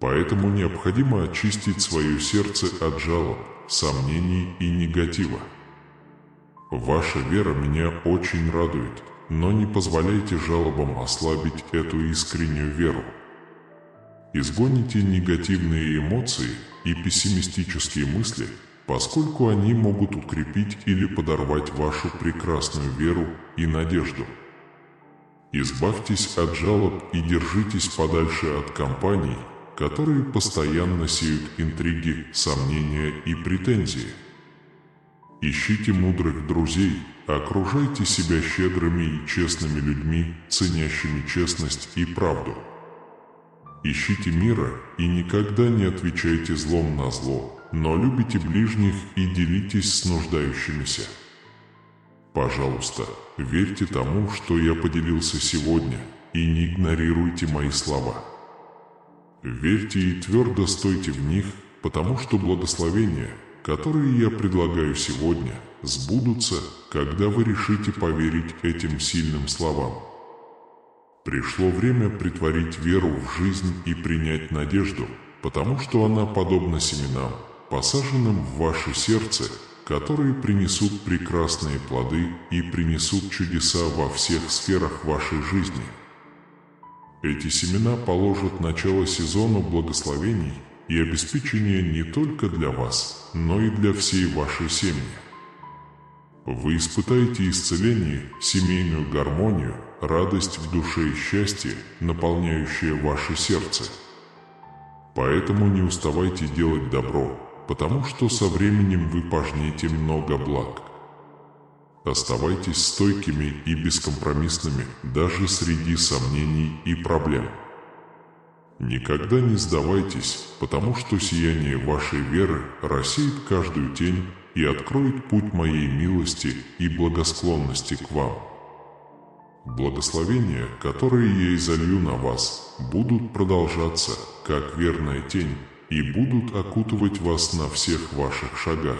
Поэтому необходимо очистить свое сердце от жалоб, сомнений и негатива. Ваша вера меня очень радует, но не позволяйте жалобам ослабить эту искреннюю веру. Изгоните негативные эмоции и пессимистические мысли, поскольку они могут укрепить или подорвать вашу прекрасную веру и надежду. Избавьтесь от жалоб и держитесь подальше от компаний, которые постоянно сеют интриги, сомнения и претензии. Ищите мудрых друзей, окружайте себя щедрыми и честными людьми, ценящими честность и правду. Ищите мира и никогда не отвечайте злом на зло, но любите ближних и делитесь с нуждающимися. Пожалуйста, верьте тому, что я поделился сегодня, и не игнорируйте мои слова. Верьте и твердо стойте в них, потому что благословения, которые я предлагаю сегодня, сбудутся, когда вы решите поверить этим сильным словам. Пришло время притворить веру в жизнь и принять надежду, потому что она подобна семенам, посаженным в ваше сердце, которые принесут прекрасные плоды и принесут чудеса во всех сферах вашей жизни. Эти семена положат начало сезону благословений и обеспечения не только для вас, но и для всей вашей семьи. Вы испытаете исцеление, семейную гармонию, радость в душе и счастье, наполняющее ваше сердце. Поэтому не уставайте делать добро, потому что со временем вы пожнете много благ. Оставайтесь стойкими и бескомпромиссными даже среди сомнений и проблем. Никогда не сдавайтесь, потому что сияние вашей веры рассеет каждую тень и откроет путь моей милости и благосклонности к вам. Благословения, которые я изолью на вас, будут продолжаться, как верная тень, и будут окутывать вас на всех ваших шагах.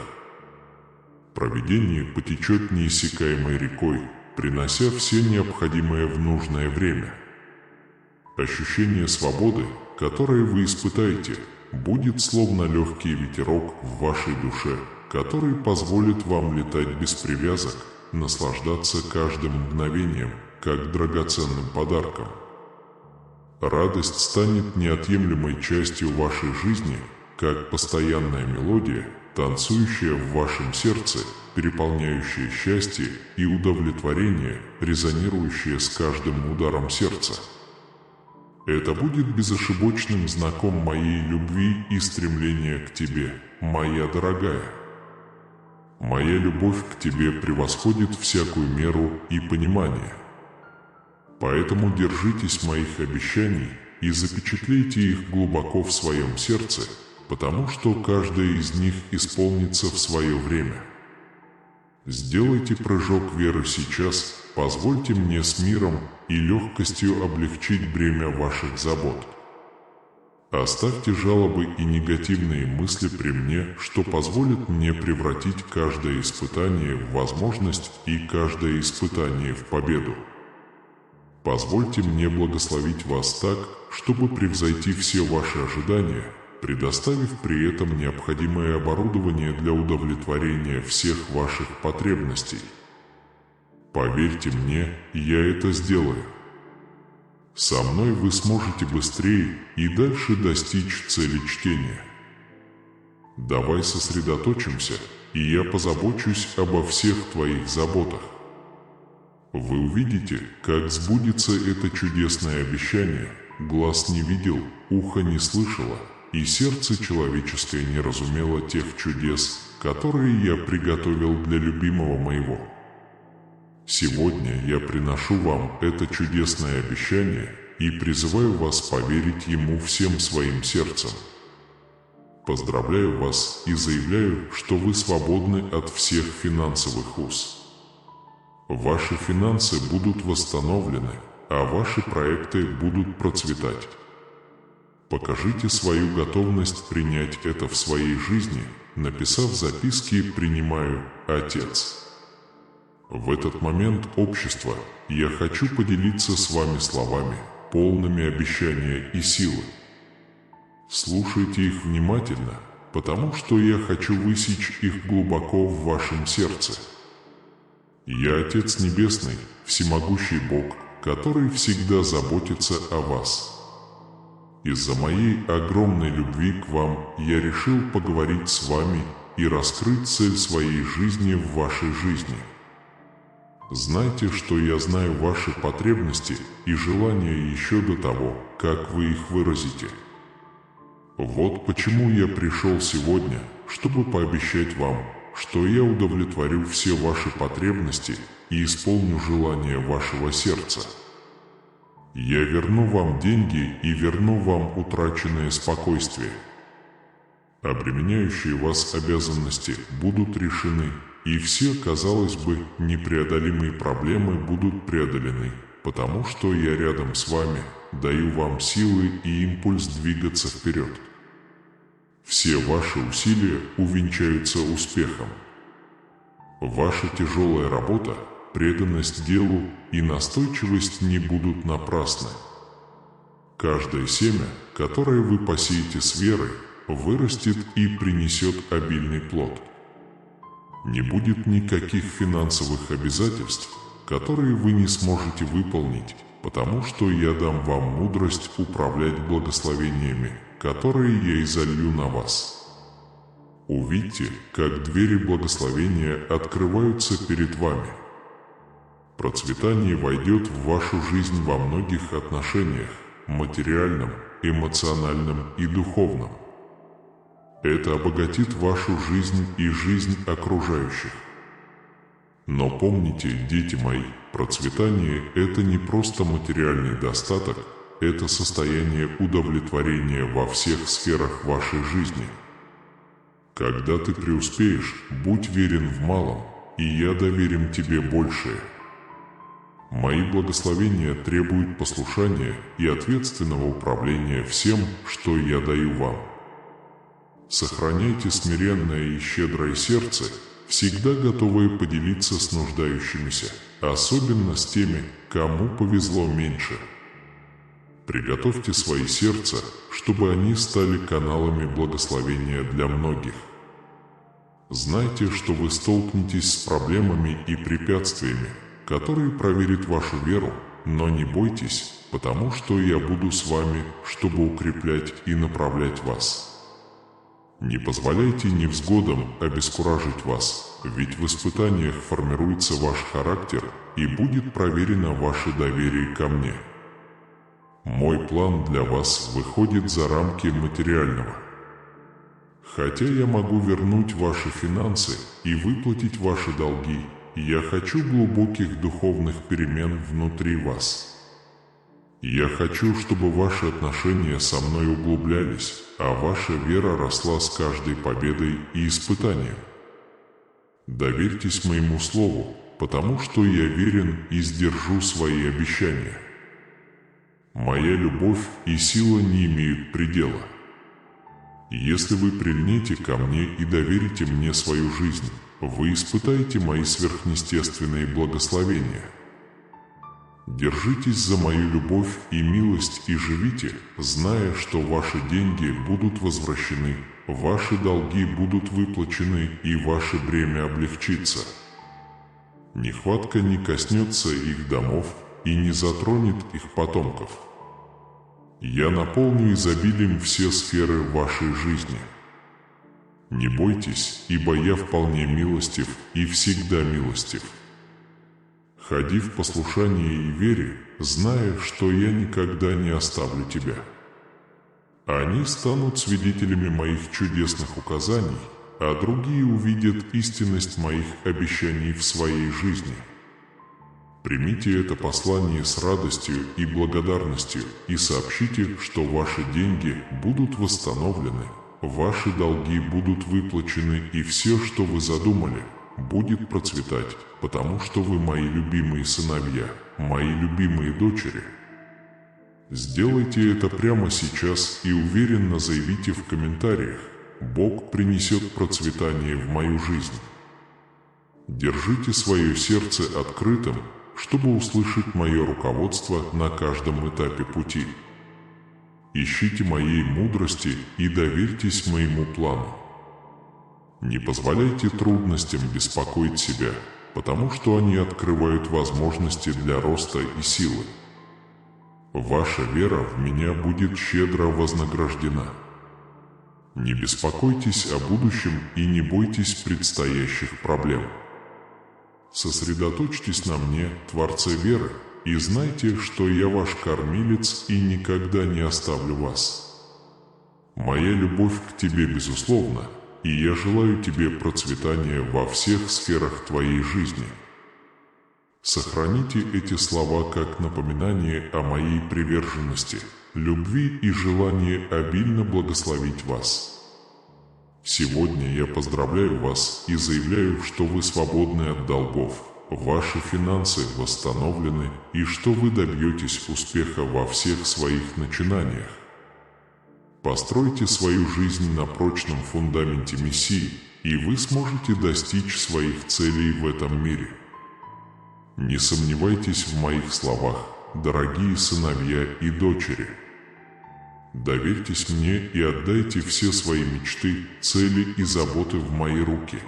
Провидение потечет неиссякаемой рекой, принося все необходимое в нужное время. Ощущение свободы, которое вы испытаете, будет словно легкий ветерок в вашей душе, который позволит вам летать без привязок, наслаждаться каждым мгновением, как драгоценным подарком. Радость станет неотъемлемой частью вашей жизни, как постоянная мелодия, танцующая в вашем сердце, переполняющая счастье и удовлетворение, резонирующее с каждым ударом сердца. Это будет безошибочным знаком моей любви и стремления к тебе, моя дорогая. Моя любовь к тебе превосходит всякую меру и понимание. Поэтому держитесь моих обещаний и запечатлейте их глубоко в своем сердце, потому что каждая из них исполнится в свое время. Сделайте прыжок веры сейчас, позвольте мне с миром и легкостью облегчить бремя ваших забот. Оставьте жалобы и негативные мысли при мне, что позволит мне превратить каждое испытание в возможность и каждое испытание в победу. Позвольте мне благословить вас так, чтобы превзойти все ваши ожидания, предоставив при этом необходимое оборудование для удовлетворения всех ваших потребностей. Поверьте мне, я это сделаю. Со мной вы сможете быстрее и дальше достичь цели чтения. Давай сосредоточимся, и я позабочусь обо всех твоих заботах. Вы увидите, как сбудется это чудесное обещание. Глаз не видел, ухо не слышало, и сердце человеческое не разумело тех чудес, которые я приготовил для любимого моего. Сегодня я приношу вам это чудесное обещание и призываю вас поверить ему всем своим сердцем. Поздравляю вас и заявляю, что вы свободны от всех финансовых уз. Ваши финансы будут восстановлены, а ваши проекты будут процветать. Покажите свою готовность принять это в своей жизни, написав записки «Принимаю, Отец». В этот момент, общество, я хочу поделиться с вами словами, полными обещания и силы. Слушайте их внимательно, потому что я хочу высечь их глубоко в вашем сердце. Я Отец Небесный, всемогущий Бог, который всегда заботится о вас. Из-за моей огромной любви к вам я решил поговорить с вами и раскрыть цель своей жизни в вашей жизни. Знайте, что я знаю ваши потребности и желания еще до того, как вы их выразите. Вот почему я пришел сегодня, чтобы пообещать вам, что я удовлетворю все ваши потребности и исполню желания вашего сердца. Я верну вам деньги и верну вам утраченное спокойствие. Обременяющие вас обязанности будут решены, и все, казалось бы, непреодолимые проблемы будут преодолены, потому что я рядом с вами, даю вам силы и импульс двигаться вперед. Все ваши усилия увенчаются успехом. Ваша тяжелая работа, преданность делу и настойчивость не будут напрасны. Каждое семя, которое вы посеете с верой, вырастет и принесет обильный плод. Не будет никаких финансовых обязательств, которые вы не сможете выполнить, потому что я дам вам мудрость управлять благословениями, которые я изолью на вас. Увидьте, как двери благословения открываются перед вами. Процветание войдет в вашу жизнь во многих отношениях – материальном, эмоциональном и духовном. Это обогатит вашу жизнь и жизнь окружающих. Но помните, дети мои, процветание – это не просто материальный достаток, это состояние удовлетворения во всех сферах вашей жизни. Когда ты преуспеешь, будь верен в малом, и я доверим тебе большее. Мои благословения требуют послушания и ответственного управления всем, что я даю вам. Сохраняйте смиренное и щедрое сердце, всегда готовые поделиться с нуждающимися, особенно с теми, кому повезло меньше. Приготовьте свои сердца, чтобы они стали каналами благословения для многих. Знайте, что вы столкнетесь с проблемами и препятствиями, которые проверят вашу веру, но не бойтесь, потому что я буду с вами, чтобы укреплять и направлять вас. Не позволяйте невзгодам обескуражить вас, ведь в испытаниях формируется ваш характер и будет проверено ваше доверие ко мне. Мой план для вас выходит за рамки материального. Хотя я могу вернуть ваши финансы и выплатить ваши долги, я хочу глубоких духовных перемен внутри вас. Я хочу, чтобы ваши отношения со мной углублялись, а ваша вера росла с каждой победой и испытанием. Доверьтесь моему слову, потому что я верен и сдержу свои обещания. Моя любовь и сила не имеют предела. Если вы прильнете ко мне и доверите мне свою жизнь, вы испытаете мои сверхъестественные благословения. Держитесь за мою любовь и милость и живите, зная, что ваши деньги будут возвращены, ваши долги будут выплачены и ваше бремя облегчится. Нехватка не коснется их домов и не затронет их потомков. Я наполню изобилием все сферы вашей жизни. Не бойтесь, ибо я вполне милостив и всегда милостив. Ходи в послушании и вере, зная, что я никогда не оставлю тебя. Они станут свидетелями моих чудесных указаний, а другие увидят истинность моих обещаний в своей жизни. Примите это послание с радостью и благодарностью и сообщите, что ваши деньги будут восстановлены, ваши долги будут выплачены и все, что вы задумали, будет процветать, потому что вы мои любимые сыновья, мои любимые дочери. Сделайте это прямо сейчас и уверенно заявите в комментариях: Бог принесет процветание в мою жизнь. Держите свое сердце открытым, чтобы услышать мое руководство на каждом этапе пути. Ищите моей мудрости и доверьтесь моему плану. Не позволяйте трудностям беспокоить себя, потому что они открывают возможности для роста и силы. Ваша вера в меня будет щедро вознаграждена. Не беспокойтесь о будущем и не бойтесь предстоящих проблем. Сосредоточьтесь на мне, Творце веры, и знайте, что я ваш кормилец и никогда не оставлю вас. Моя любовь к тебе безусловна, и я желаю тебе процветания во всех сферах твоей жизни. Сохраните эти слова как напоминание о моей приверженности, любви и желании обильно благословить вас. Сегодня я поздравляю вас и заявляю, что вы свободны от долгов, ваши финансы восстановлены и что вы добьетесь успеха во всех своих начинаниях. Постройте свою жизнь на прочном фундаменте Мессии, и вы сможете достичь своих целей в этом мире. Не сомневайтесь в моих словах, дорогие сыновья и дочери. Доверьтесь мне и отдайте все свои мечты, цели и заботы в мои руки.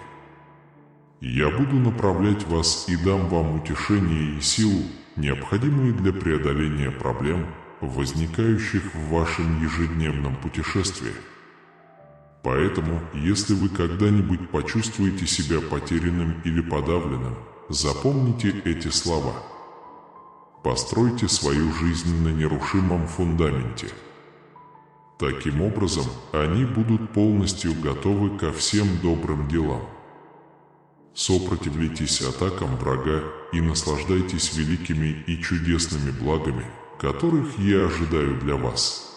Я буду направлять вас и дам вам утешение и силу, необходимые для преодоления проблем, возникающих в вашем ежедневном путешествии. Поэтому, если вы когда-нибудь почувствуете себя потерянным или подавленным, запомните эти слова. Постройте свою жизнь на нерушимом фундаменте. Таким образом, они будут полностью готовы ко всем добрым делам. Сопротивляйтесь атакам врага и наслаждайтесь великими и чудесными благами, которых я ожидаю для вас.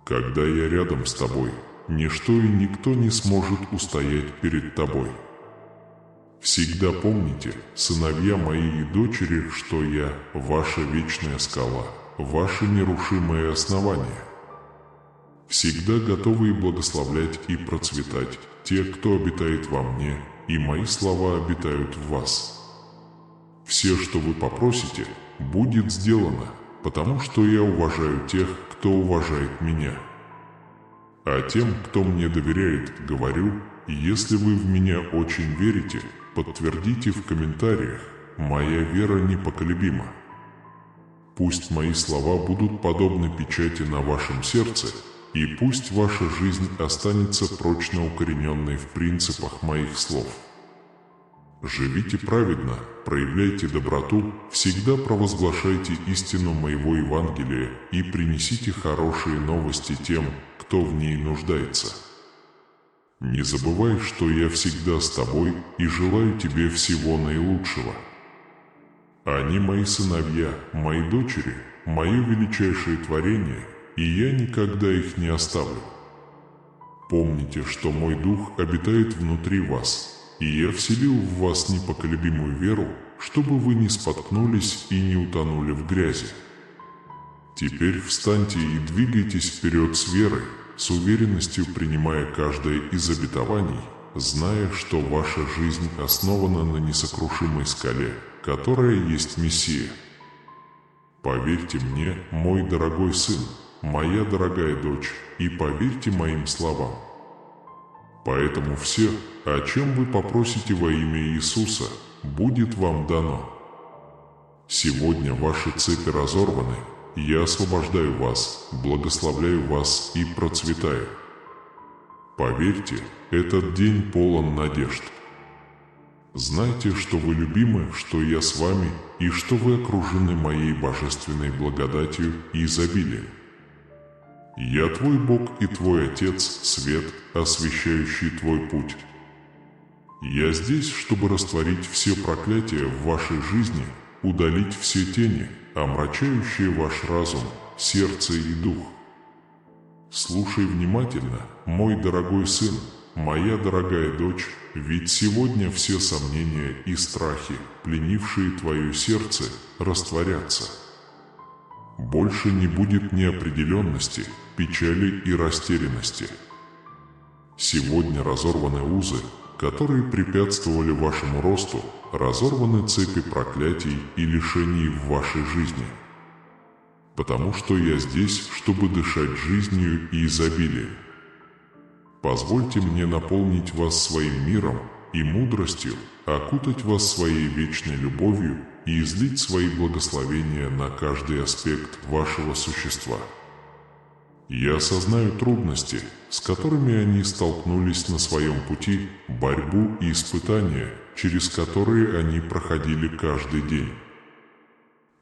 Когда я рядом с тобой, ничто и никто не сможет устоять перед тобой. Всегда помните, сыновья мои и дочери, что я – ваша вечная скала, ваше нерушимое основание. Всегда готовы и благословлять и процветать те, кто обитает во мне, и мои слова обитают в вас. Все, что вы попросите, будет сделано, потому что я уважаю тех, кто уважает меня. А тем, кто мне доверяет, говорю: если вы в меня очень верите, подтвердите в комментариях: моя вера непоколебима. Пусть мои слова будут подобны печати на вашем сердце, и пусть ваша жизнь останется прочно укорененной в принципах моих слов. Живите праведно, проявляйте доброту, всегда провозглашайте истину моего Евангелия и принесите хорошие новости тем, кто в ней нуждается. Не забывай, что я всегда с тобой и желаю тебе всего наилучшего. Они мои сыновья, мои дочери, мое величайшее творение, и я никогда их не оставлю. Помните, что мой дух обитает внутри вас, и я вселил в вас непоколебимую веру, чтобы вы не споткнулись и не утонули в грязи. Теперь встаньте и двигайтесь вперед с верой, с уверенностью принимая каждое из обетований, зная, что ваша жизнь основана на несокрушимой скале, которая есть Мессия. Поверьте мне, мой дорогой сын, моя дорогая дочь, и поверьте моим словам. Поэтому все, о чем вы попросите во имя Иисуса, будет вам дано. Сегодня ваши цепи разорваны, я освобождаю вас, благословляю вас и процветаю. Поверьте, этот день полон надежд. Знайте, что вы любимы, что я с вами, и что вы окружены моей божественной благодатью и изобилием. Я твой Бог и твой Отец, свет, освещающий твой путь. Я здесь, чтобы растворить все проклятия в вашей жизни, удалить все тени, омрачающие ваш разум, сердце и дух. Слушай внимательно, мой дорогой сын, моя дорогая дочь, ведь сегодня все сомнения и страхи, пленившие твое сердце, растворятся. Больше не будет неопределенности, печали и растерянности. Сегодня разорваны узы, которые препятствовали вашему росту, разорваны цепи проклятий и лишений в вашей жизни. Потому что я здесь, чтобы дышать жизнью и изобилием. Позвольте мне наполнить вас своим миром и мудростью, окутать вас своей вечной любовью и излить свои благословения на каждый аспект вашего существа. Я осознаю трудности, с которыми они столкнулись на своем пути, борьбу и испытания, через которые они проходили каждый день.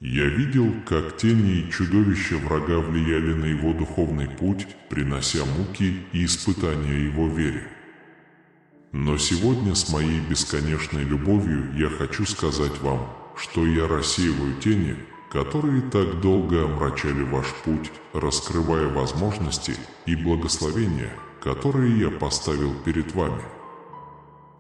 Я видел, как тени и чудовища врага влияли на его духовный путь, принося муки и испытания его вере. Но сегодня с моей бесконечной любовью я хочу сказать вам, что я рассеиваю тени, которые так долго омрачали ваш путь, раскрывая возможности и благословения, которые я поставил перед вами.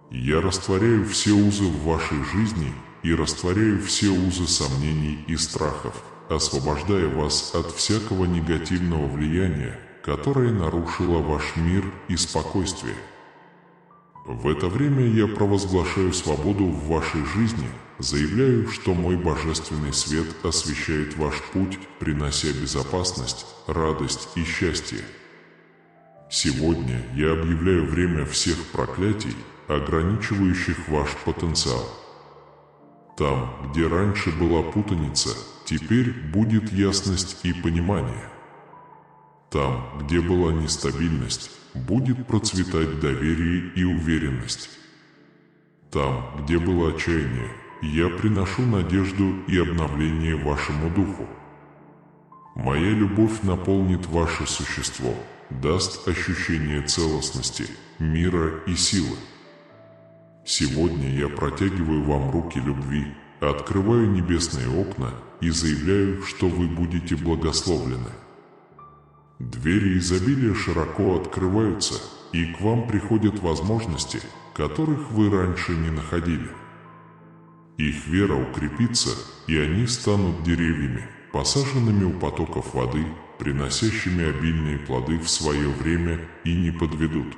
Я растворяю все узы в вашей жизни и растворяю все узы сомнений и страхов, освобождая вас от всякого негативного влияния, которое нарушило ваш мир и спокойствие. В это время я провозглашаю свободу в вашей жизни, заявляю, что мой божественный свет освещает ваш путь, принося безопасность, радость и счастье. Сегодня я объявляю время всех проклятий, ограничивающих ваш потенциал. Там, где раньше была путаница, теперь будет ясность и понимание. Там, где была нестабильность, будет процветать доверие и уверенность. Там, где было отчаяние, я приношу надежду и обновление вашему духу. Моя любовь наполнит ваше существо, даст ощущение целостности, мира и силы. Сегодня я протягиваю вам руки любви, открываю небесные окна и заявляю, что вы будете благословлены. Двери изобилия широко открываются, и к вам приходят возможности, которых вы раньше не находили. Их вера укрепится, и они станут деревьями, посаженными у потоков воды, приносящими обильные плоды в свое время и не подведут.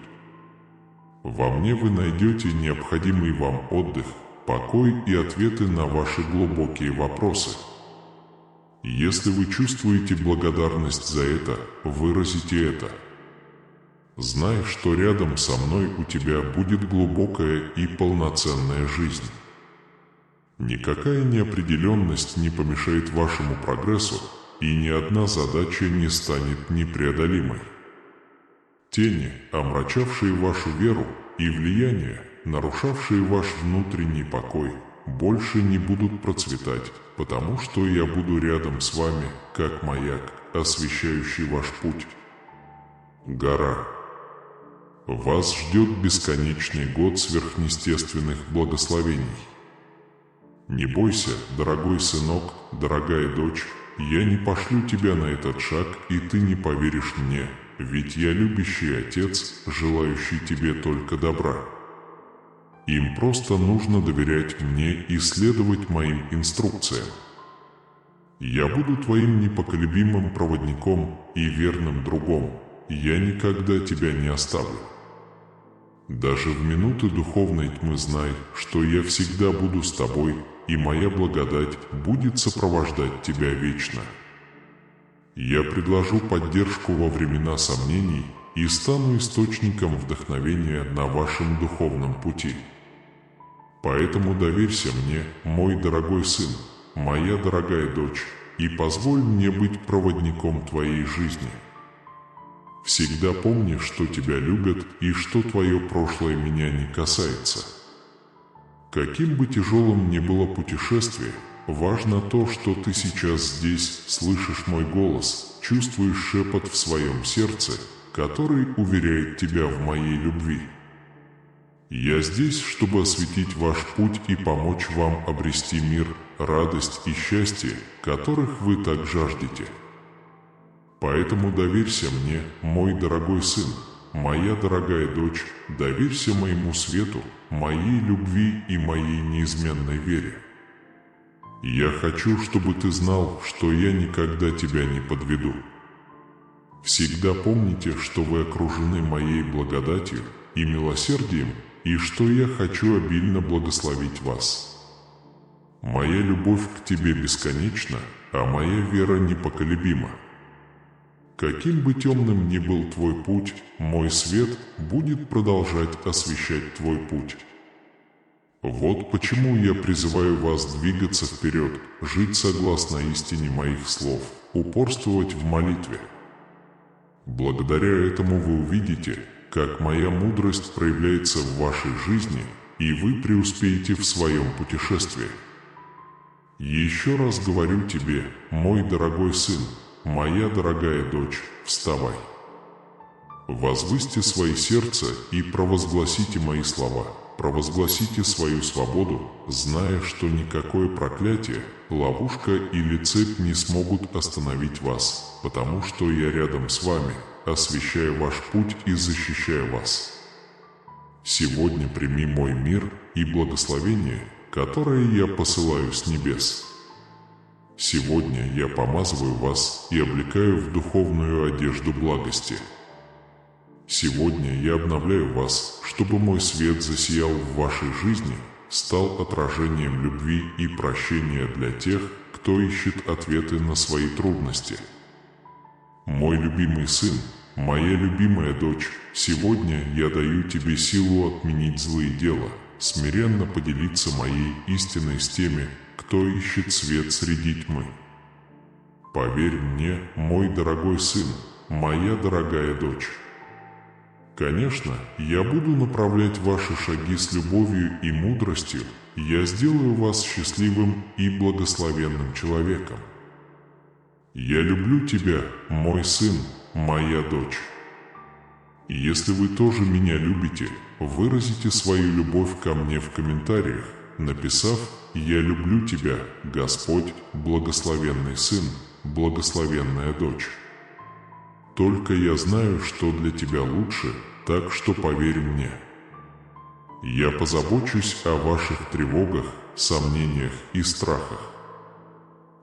Во мне вы найдете необходимый вам отдых, покой и ответы на ваши глубокие вопросы. Если вы чувствуете благодарность за это, выразите это. Знай, что рядом со мной у тебя будет глубокая и полноценная жизнь. Никакая неопределенность не помешает вашему прогрессу, и ни одна задача не станет непреодолимой. Тени, омрачавшие вашу веру, и влияния, нарушавшие ваш внутренний покой, больше не будут процветать, потому что я буду рядом с вами, как маяк, освещающий ваш путь. Гора. Вас ждет бесконечный год сверхъестественных благословений. Не бойся, дорогой сынок, дорогая дочь, я не пошлю тебя на этот шаг, и ты не поверишь мне, ведь я любящий отец, желающий тебе только добра. Им просто нужно доверять мне и следовать моим инструкциям. Я буду твоим непоколебимым проводником и верным другом. Я никогда тебя не оставлю. Даже в минуты духовной тьмы знай, что я всегда буду с тобой, и моя благодать будет сопровождать тебя вечно. Я предложу поддержку во времена сомнений и стану источником вдохновения на вашем духовном пути. Поэтому доверься мне, мой дорогой сын, моя дорогая дочь, и позволь мне быть проводником твоей жизни. Всегда помни, что тебя любят и что твое прошлое меня не касается. Каким бы тяжелым ни было путешествие, важно то, что ты сейчас здесь слышишь мой голос, чувствуешь шепот в своем сердце, который уверяет тебя в моей любви. Я здесь, чтобы осветить ваш путь и помочь вам обрести мир, радость и счастье, которых вы так жаждете. Поэтому доверься мне, мой дорогой сын, моя дорогая дочь, доверься моему свету, моей любви и моей неизменной вере. Я хочу, чтобы ты знал, что я никогда тебя не подведу. Всегда помните, что вы окружены моей благодатью и милосердием, и что я хочу обильно благословить вас. Моя любовь к тебе бесконечна, а моя вера непоколебима. Каким бы темным ни был твой путь, мой свет будет продолжать освещать твой путь. Вот почему я призываю вас двигаться вперед, жить согласно истине моих слов, упорствовать в молитве. Благодаря этому вы увидите, как моя мудрость проявляется в вашей жизни, и вы преуспеете в своем путешествии. Еще раз говорю тебе, мой дорогой сын, моя дорогая дочь, вставай. Возвысьте свои сердца и провозгласите мои слова, провозгласите свою свободу, зная, что никакое проклятие, ловушка или цепь не смогут остановить вас, потому что я рядом с вами, освещая ваш путь и защищая вас. Сегодня прими мой мир и благословение, которое я посылаю с небес. Сегодня я помазываю вас и облекаю в духовную одежду благости. Сегодня я обновляю вас, чтобы мой свет засиял в вашей жизни, стал отражением любви и прощения для тех, кто ищет ответы на свои трудности. Мой любимый сын, моя любимая дочь, сегодня я даю тебе силу отменить злые дела, смиренно поделиться моей истиной с теми, кто ищет свет среди тьмы. Поверь мне, мой дорогой сын, моя дорогая дочь. Конечно, я буду направлять ваши шаги с любовью и мудростью, я сделаю вас счастливым и благословенным человеком. Я люблю тебя, мой сын, моя дочь. Если вы тоже меня любите, выразите свою любовь ко мне в комментариях, написав «Я люблю тебя, Господь, благословенный сын, благословенная дочь». Только я знаю, что для тебя лучше, так что поверь мне. Я позабочусь о ваших тревогах, сомнениях и страхах.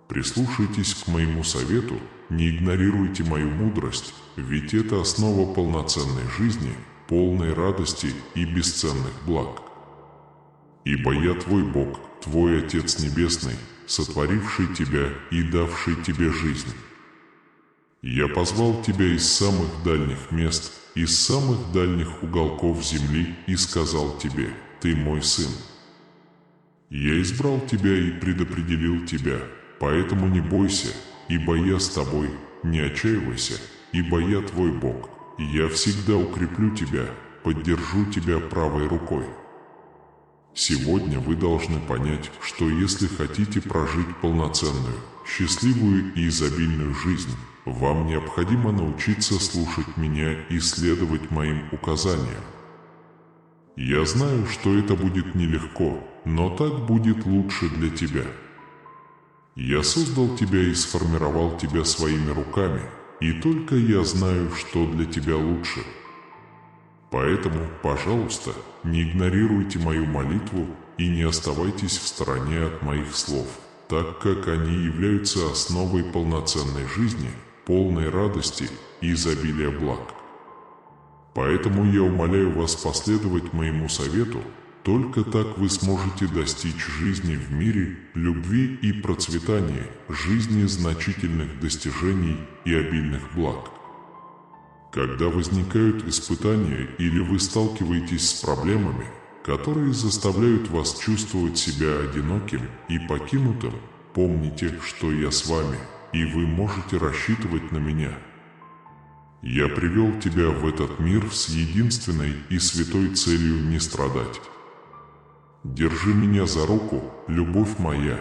Прислушайтесь к моему совету, не игнорируйте мою мудрость, ведь это основа полноценной жизни, полной радости и бесценных благ. Ибо я твой Бог, твой Отец Небесный, сотворивший тебя и давший тебе жизнь. Я позвал тебя из самых дальних мест, из самых дальних уголков земли и сказал тебе: ты мой сын. Я избрал тебя и предопределил тебя, поэтому не бойся, ибо я с тобой, не отчаивайся, ибо я твой Бог, и я всегда укреплю тебя, поддержу тебя правой рукой. Сегодня вы должны понять, что если хотите прожить полноценную, счастливую и изобильную жизнь, вам необходимо научиться слушать меня и следовать моим указаниям. Я знаю, что это будет нелегко, но так будет лучше для тебя. Я создал тебя и сформировал тебя своими руками, и только я знаю, что для тебя лучше. Поэтому, пожалуйста, не игнорируйте мою молитву и не оставайтесь в стороне от моих слов, так как они являются основой полноценной жизни, полной радости и изобилия благ. Поэтому я умоляю вас последовать моему совету, только так вы сможете достичь жизни в мире, любви и процветания, жизни значительных достижений и обильных благ. Когда возникают испытания или вы сталкиваетесь с проблемами, которые заставляют вас чувствовать себя одиноким и покинутым, помните, что я с вами, и вы можете рассчитывать на меня. Я привел тебя в этот мир с единственной и святой целью не страдать. Держи меня за руку, любовь моя,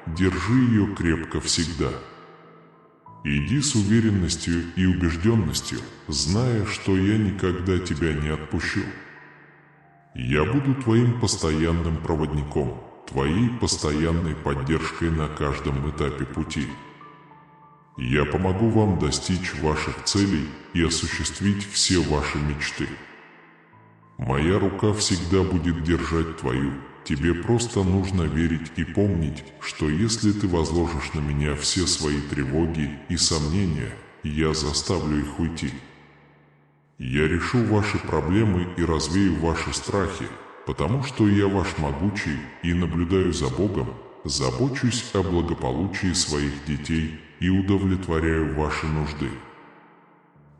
держи ее крепко всегда. Иди с уверенностью и убежденностью, зная, что я никогда тебя не отпущу. Я буду твоим постоянным проводником, твоей постоянной поддержкой на каждом этапе пути. Я помогу вам достичь ваших целей и осуществить все ваши мечты. Моя рука всегда будет держать твою. Тебе просто нужно верить и помнить, что если ты возложишь на меня все свои тревоги и сомнения, я заставлю их уйти. Я решу ваши проблемы и развею ваши страхи, потому что я ваш могучий и наблюдаю за Богом, забочусь о благополучии своих детей и удовлетворяю ваши нужды.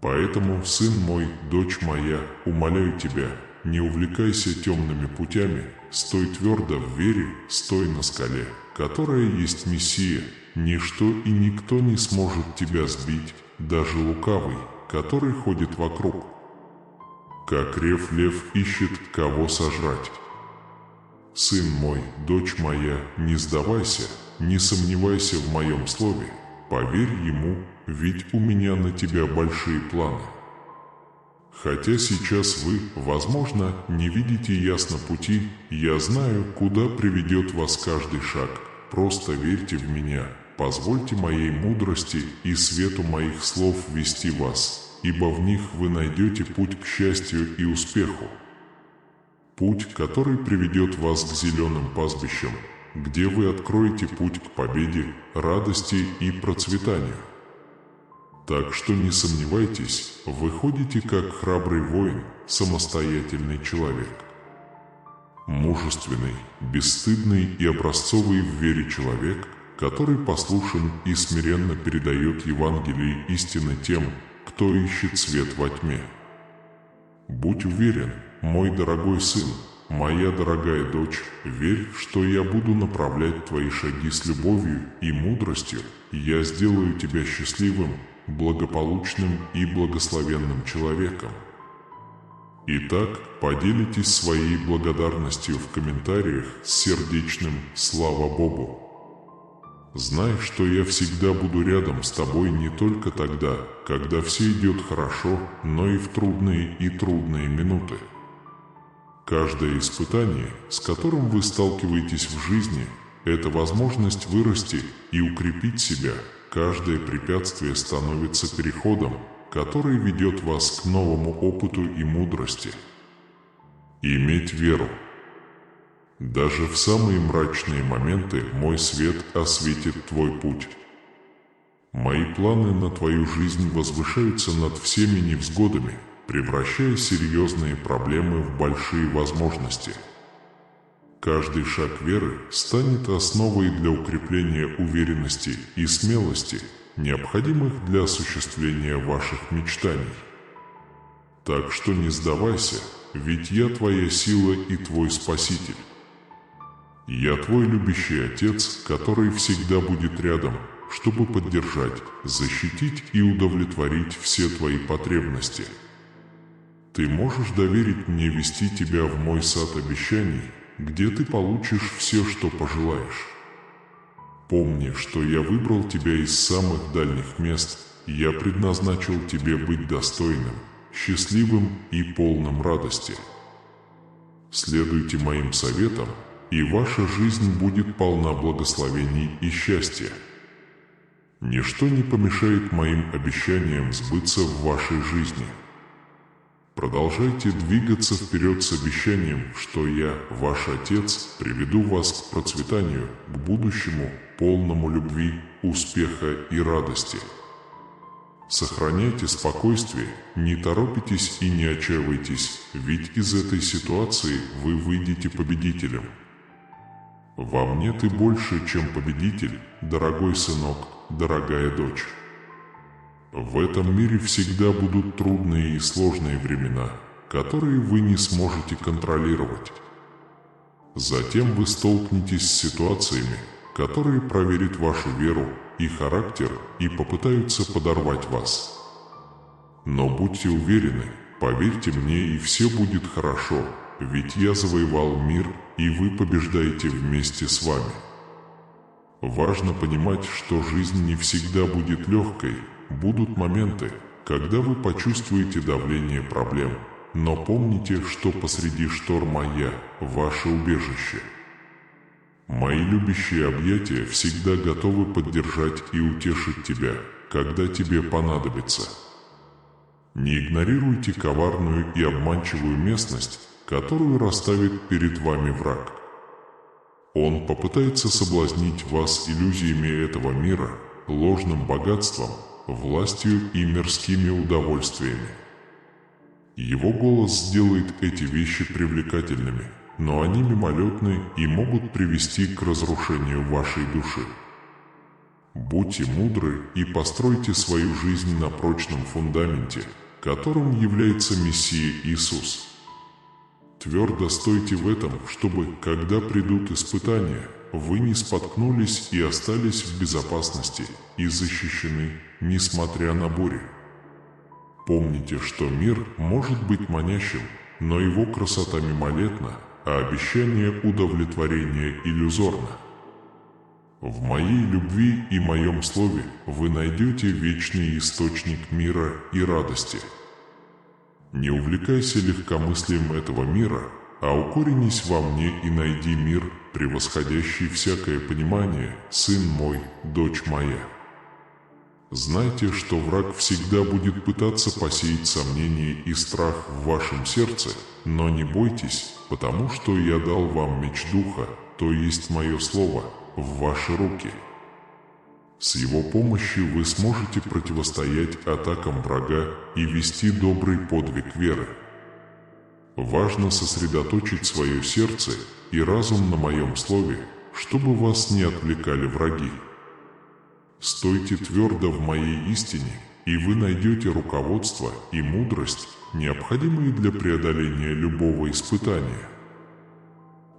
Поэтому, сын мой, дочь моя, умоляю тебя, не увлекайся темными путями, стой твердо в вере, стой на скале, которая есть Мессия, ничто и никто не сможет тебя сбить, даже лукавый, который ходит вокруг. Как лев ищет, кого сожрать. Сын мой, дочь моя, не сдавайся, не сомневайся в моем слове, поверь ему, ведь у меня на тебя большие планы. Хотя сейчас вы, возможно, не видите ясно пути, я знаю, куда приведет вас каждый шаг. Просто верьте в меня, позвольте моей мудрости и свету моих слов вести вас, ибо в них вы найдете путь к счастью и успеху. Путь, который приведет вас к зеленым пастбищам, где вы откроете путь к победе, радости и процветанию. Так что не сомневайтесь, вы ходите как храбрый воин, самостоятельный человек. Мужественный, бесстыдный и образцовый в вере человек, который послушен и смиренно передает Евангелие истины тем, кто ищет свет во тьме. Будь уверен, мой дорогой сын, моя дорогая дочь, верь, что я буду направлять твои шаги с любовью и мудростью, я сделаю тебя счастливым, благополучным и благословенным человеком. Итак, поделитесь своей благодарностью в комментариях с сердечным «Слава Богу». Знай, что я всегда буду рядом с тобой не только тогда, когда все идет хорошо, но и в трудные минуты. Каждое испытание, с которым вы сталкиваетесь в жизни, это возможность вырасти и укрепить себя. Каждое препятствие становится переходом, который ведет вас к новому опыту и мудрости. Иметь веру. Даже в самые мрачные моменты мой свет осветит твой путь. Мои планы на твою жизнь возвышаются над всеми невзгодами, превращая серьезные проблемы в большие возможности. Каждый шаг веры станет основой для укрепления уверенности и смелости, необходимых для осуществления ваших мечтаний. Так что не сдавайся, ведь я твоя сила и твой Спаситель. Я твой любящий Отец, который всегда будет рядом, чтобы поддержать, защитить и удовлетворить все твои потребности. Ты можешь доверить мне вести тебя в мой сад обещаний, где ты получишь все, что пожелаешь. Помни, что я выбрал тебя из самых дальних мест, я предназначил тебе быть достойным, счастливым и полным радости. Следуйте моим советам, и ваша жизнь будет полна благословений и счастья. Ничто не помешает моим обещаниям сбыться в вашей жизни. Продолжайте двигаться вперед с обещанием, что я, ваш Отец, приведу вас к процветанию, к будущему, полному любви, успеха и радости. Сохраняйте спокойствие, не торопитесь и не отчаивайтесь, ведь из этой ситуации вы выйдете победителем. Во мне ты больше, чем победитель, дорогой сынок, дорогая дочь. В этом мире всегда будут трудные и сложные времена, которые вы не сможете контролировать. Затем вы столкнетесь с ситуациями, которые проверят вашу веру и характер и попытаются подорвать вас. Но будьте уверены, поверьте мне, и все будет хорошо, ведь я завоевал мир, и вы побеждаете вместе с вами. Важно понимать, что жизнь не всегда будет легкой, будут моменты, когда вы почувствуете давление проблем, но помните, что посреди шторма я – ваше убежище. Мои любящие объятия всегда готовы поддержать и утешить тебя, когда тебе понадобится. Не игнорируйте коварную и обманчивую местность, которую расставит перед вами враг. Он попытается соблазнить вас иллюзиями этого мира, ложным богатством, властью и мирскими удовольствиями. Его голос сделает эти вещи привлекательными, но они мимолетны и могут привести к разрушению вашей души. Будьте мудры и постройте свою жизнь на прочном фундаменте, которым является Мессия Иисус. Твердо стойте в этом, чтобы, когда придут испытания, вы не споткнулись и остались в безопасности и защищены, несмотря на бури. Помните, что мир может быть манящим, но его красота мимолетна, а обещание удовлетворения иллюзорно. В моей любви и моем слове вы найдете вечный источник мира и радости. Не увлекайся легкомыслием этого мира, а укоренись во мне и найди мир, превосходящий всякое понимание, сын мой, дочь моя. Знайте, что враг всегда будет пытаться посеять сомнения и страх в вашем сердце, но не бойтесь, потому что я дал вам меч духа, то есть мое слово, в ваши руки. С его помощью вы сможете противостоять атакам врага и вести добрый подвиг веры. Важно сосредоточить свое сердце и разум на моем слове, чтобы вас не отвлекали враги. Стойте твердо в моей истине, и вы найдете руководство и мудрость, необходимые для преодоления любого испытания.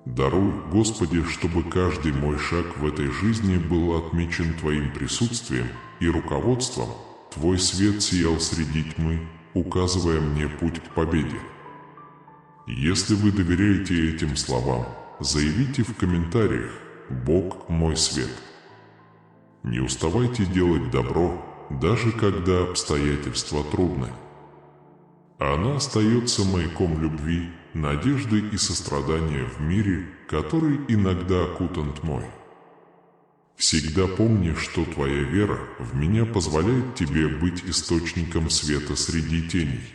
Даруй, Господи, чтобы каждый мой шаг в этой жизни был отмечен Твоим присутствием и руководством. Твой свет сиял среди тьмы, указывая мне путь к победе. Если вы доверяете этим словам, заявите в комментариях: «Бог мой свет». Не уставайте делать добро, даже когда обстоятельства трудны. Она остается маяком любви, надежды и сострадания в мире, который иногда окутан тьмой. Всегда помни, что твоя вера в меня позволяет тебе быть источником света среди теней.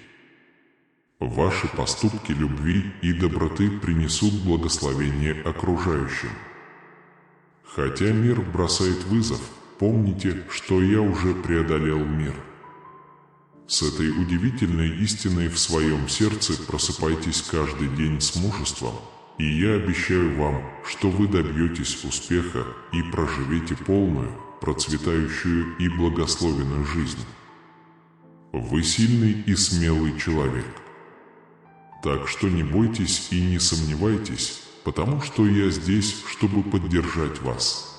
Ваши поступки любви и доброты принесут благословение окружающим. Хотя мир бросает вызов, помните, что я уже преодолел мир. С этой удивительной истиной в своем сердце просыпайтесь каждый день с мужеством, и я обещаю вам, что вы добьетесь успеха и проживете полную, процветающую и благословенную жизнь. Вы сильный и смелый человек. Так что не бойтесь и не сомневайтесь, потому что я здесь, чтобы поддержать вас.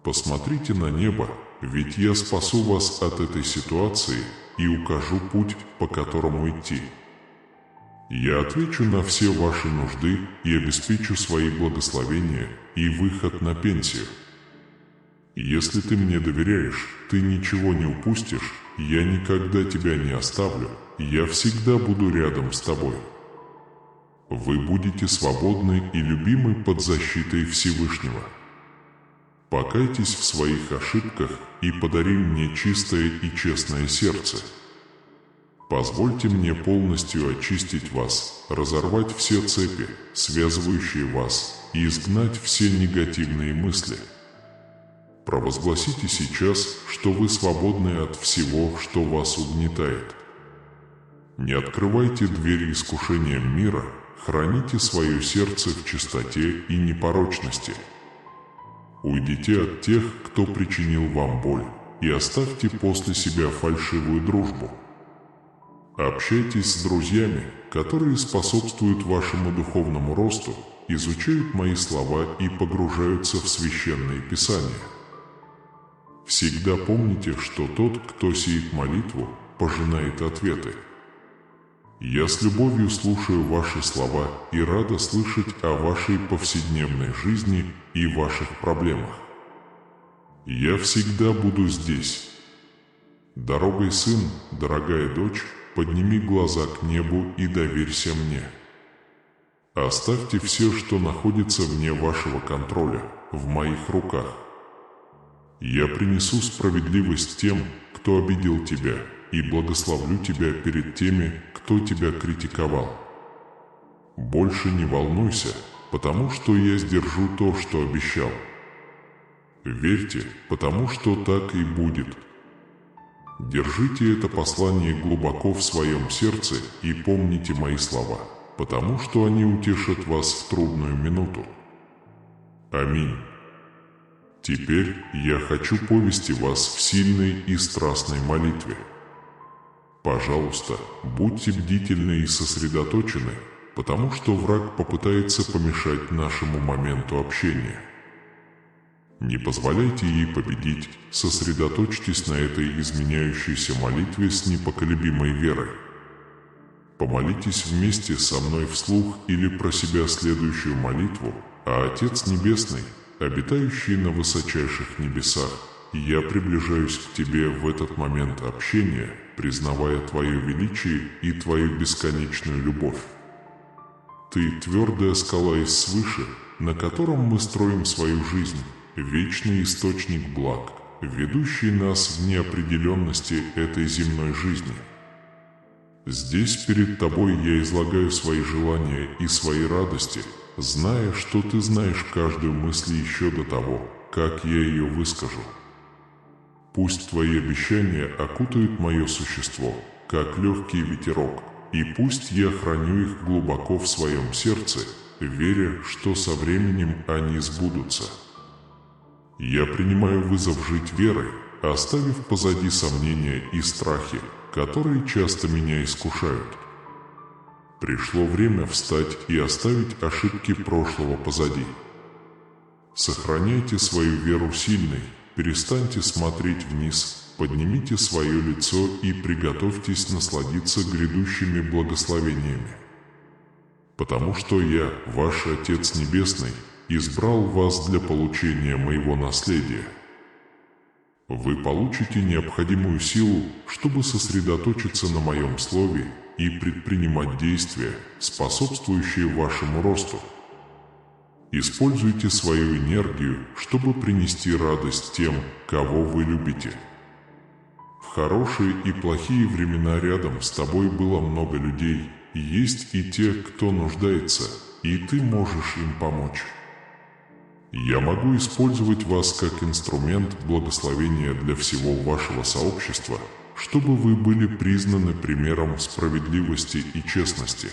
Посмотрите на небо, ведь я спасу вас от этой ситуации и укажу путь, по которому идти. Я отвечу на все ваши нужды и обеспечу свои благословения и выход на пенсию. Если ты мне доверяешь, ты ничего не упустишь, я никогда тебя не оставлю, я всегда буду рядом с тобой. Вы будете свободны и любимы под защитой Всевышнего. Покайтесь в своих ошибках и подари мне чистое и честное сердце. Позвольте мне полностью очистить вас, разорвать все цепи, связывающие вас, и изгнать все негативные мысли. Провозгласите сейчас, что вы свободны от всего, что вас угнетает. Не открывайте двери искушениям мира, храните свое сердце в чистоте и непорочности. Уйдите от тех, кто причинил вам боль, и оставьте после себя фальшивую дружбу. Общайтесь с друзьями, которые способствуют вашему духовному росту, изучают мои слова и погружаются в священные писания. Всегда помните, что тот, кто сеет молитву, пожинает ответы. Я с любовью слушаю ваши слова и рада слышать о вашей повседневной жизни и ваших проблемах. Я всегда буду здесь. Дорогой сын, дорогая дочь, подними глаза к небу и доверься мне. Оставьте все, что находится вне вашего контроля, в моих руках. Я принесу справедливость тем, кто обидел тебя, и благословлю тебя перед теми, кто тебя критиковал. Больше не волнуйся, потому что я сдержу то, что обещал. Верьте, потому что так и будет. Держите это послание глубоко в своем сердце и помните мои слова, потому что они утешат вас в трудную минуту. Аминь. Теперь я хочу повести вас в сильной и страстной молитве. Пожалуйста, будьте бдительны и сосредоточены, потому что враг попытается помешать нашему моменту общения. Не позволяйте ей победить, сосредоточьтесь на этой изменяющейся молитве с непоколебимой верой. Помолитесь вместе со мной вслух или про себя следующую молитву, а Отец Небесный, обитающий на высочайших небесах, я приближаюсь к Тебе в этот момент общения, признавая Твое величие и Твою бесконечную любовь. Ты твердая скала из свыше, на котором мы строим свою жизнь, вечный источник благ, ведущий нас в неопределенности этой земной жизни. Здесь перед Тобой я излагаю свои желания и свои радости, зная, что Ты знаешь каждую мысль еще до того, как я ее выскажу. Пусть Твои обещания окутают мое существо, как легкий ветерок, и пусть я храню их глубоко в своем сердце, веря, что со временем они сбудутся. Я принимаю вызов жить верой, оставив позади сомнения и страхи, которые часто меня искушают. Пришло время встать и оставить ошибки прошлого позади. Сохраняйте свою веру сильной, перестаньте смотреть вниз, поднимите свое лицо и приготовьтесь насладиться грядущими благословениями. Потому что я, ваш Отец Небесный, избрал вас для получения моего наследия. Вы получите необходимую силу, чтобы сосредоточиться на моем слове и предпринимать действия, способствующие вашему росту. Используйте свою энергию, чтобы принести радость тем, кого вы любите. В хорошие и плохие времена рядом с тобой было много людей, и есть и те, кто нуждается, и ты можешь им помочь. Я могу использовать вас как инструмент благословения для всего вашего сообщества, чтобы вы были признаны примером справедливости и честности.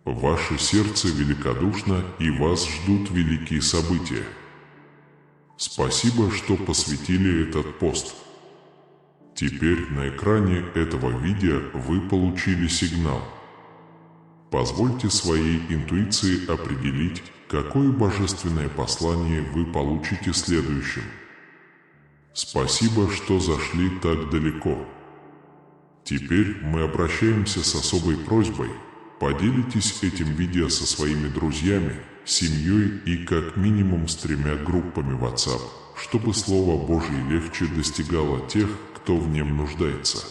Ваше сердце великодушно, и вас ждут великие события. Спасибо, что посвятили этот пост. Теперь на экране этого видео вы получили сигнал. Позвольте своей интуиции определить, какое божественное послание вы получите следующим. Спасибо, что зашли так далеко. Теперь мы обращаемся с особой просьбой. Поделитесь этим видео со своими друзьями, семьей и как минимум с 3 группами WhatsApp, чтобы Слово Божье легче достигало тех, кто в нем нуждается.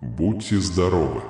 Будьте здоровы!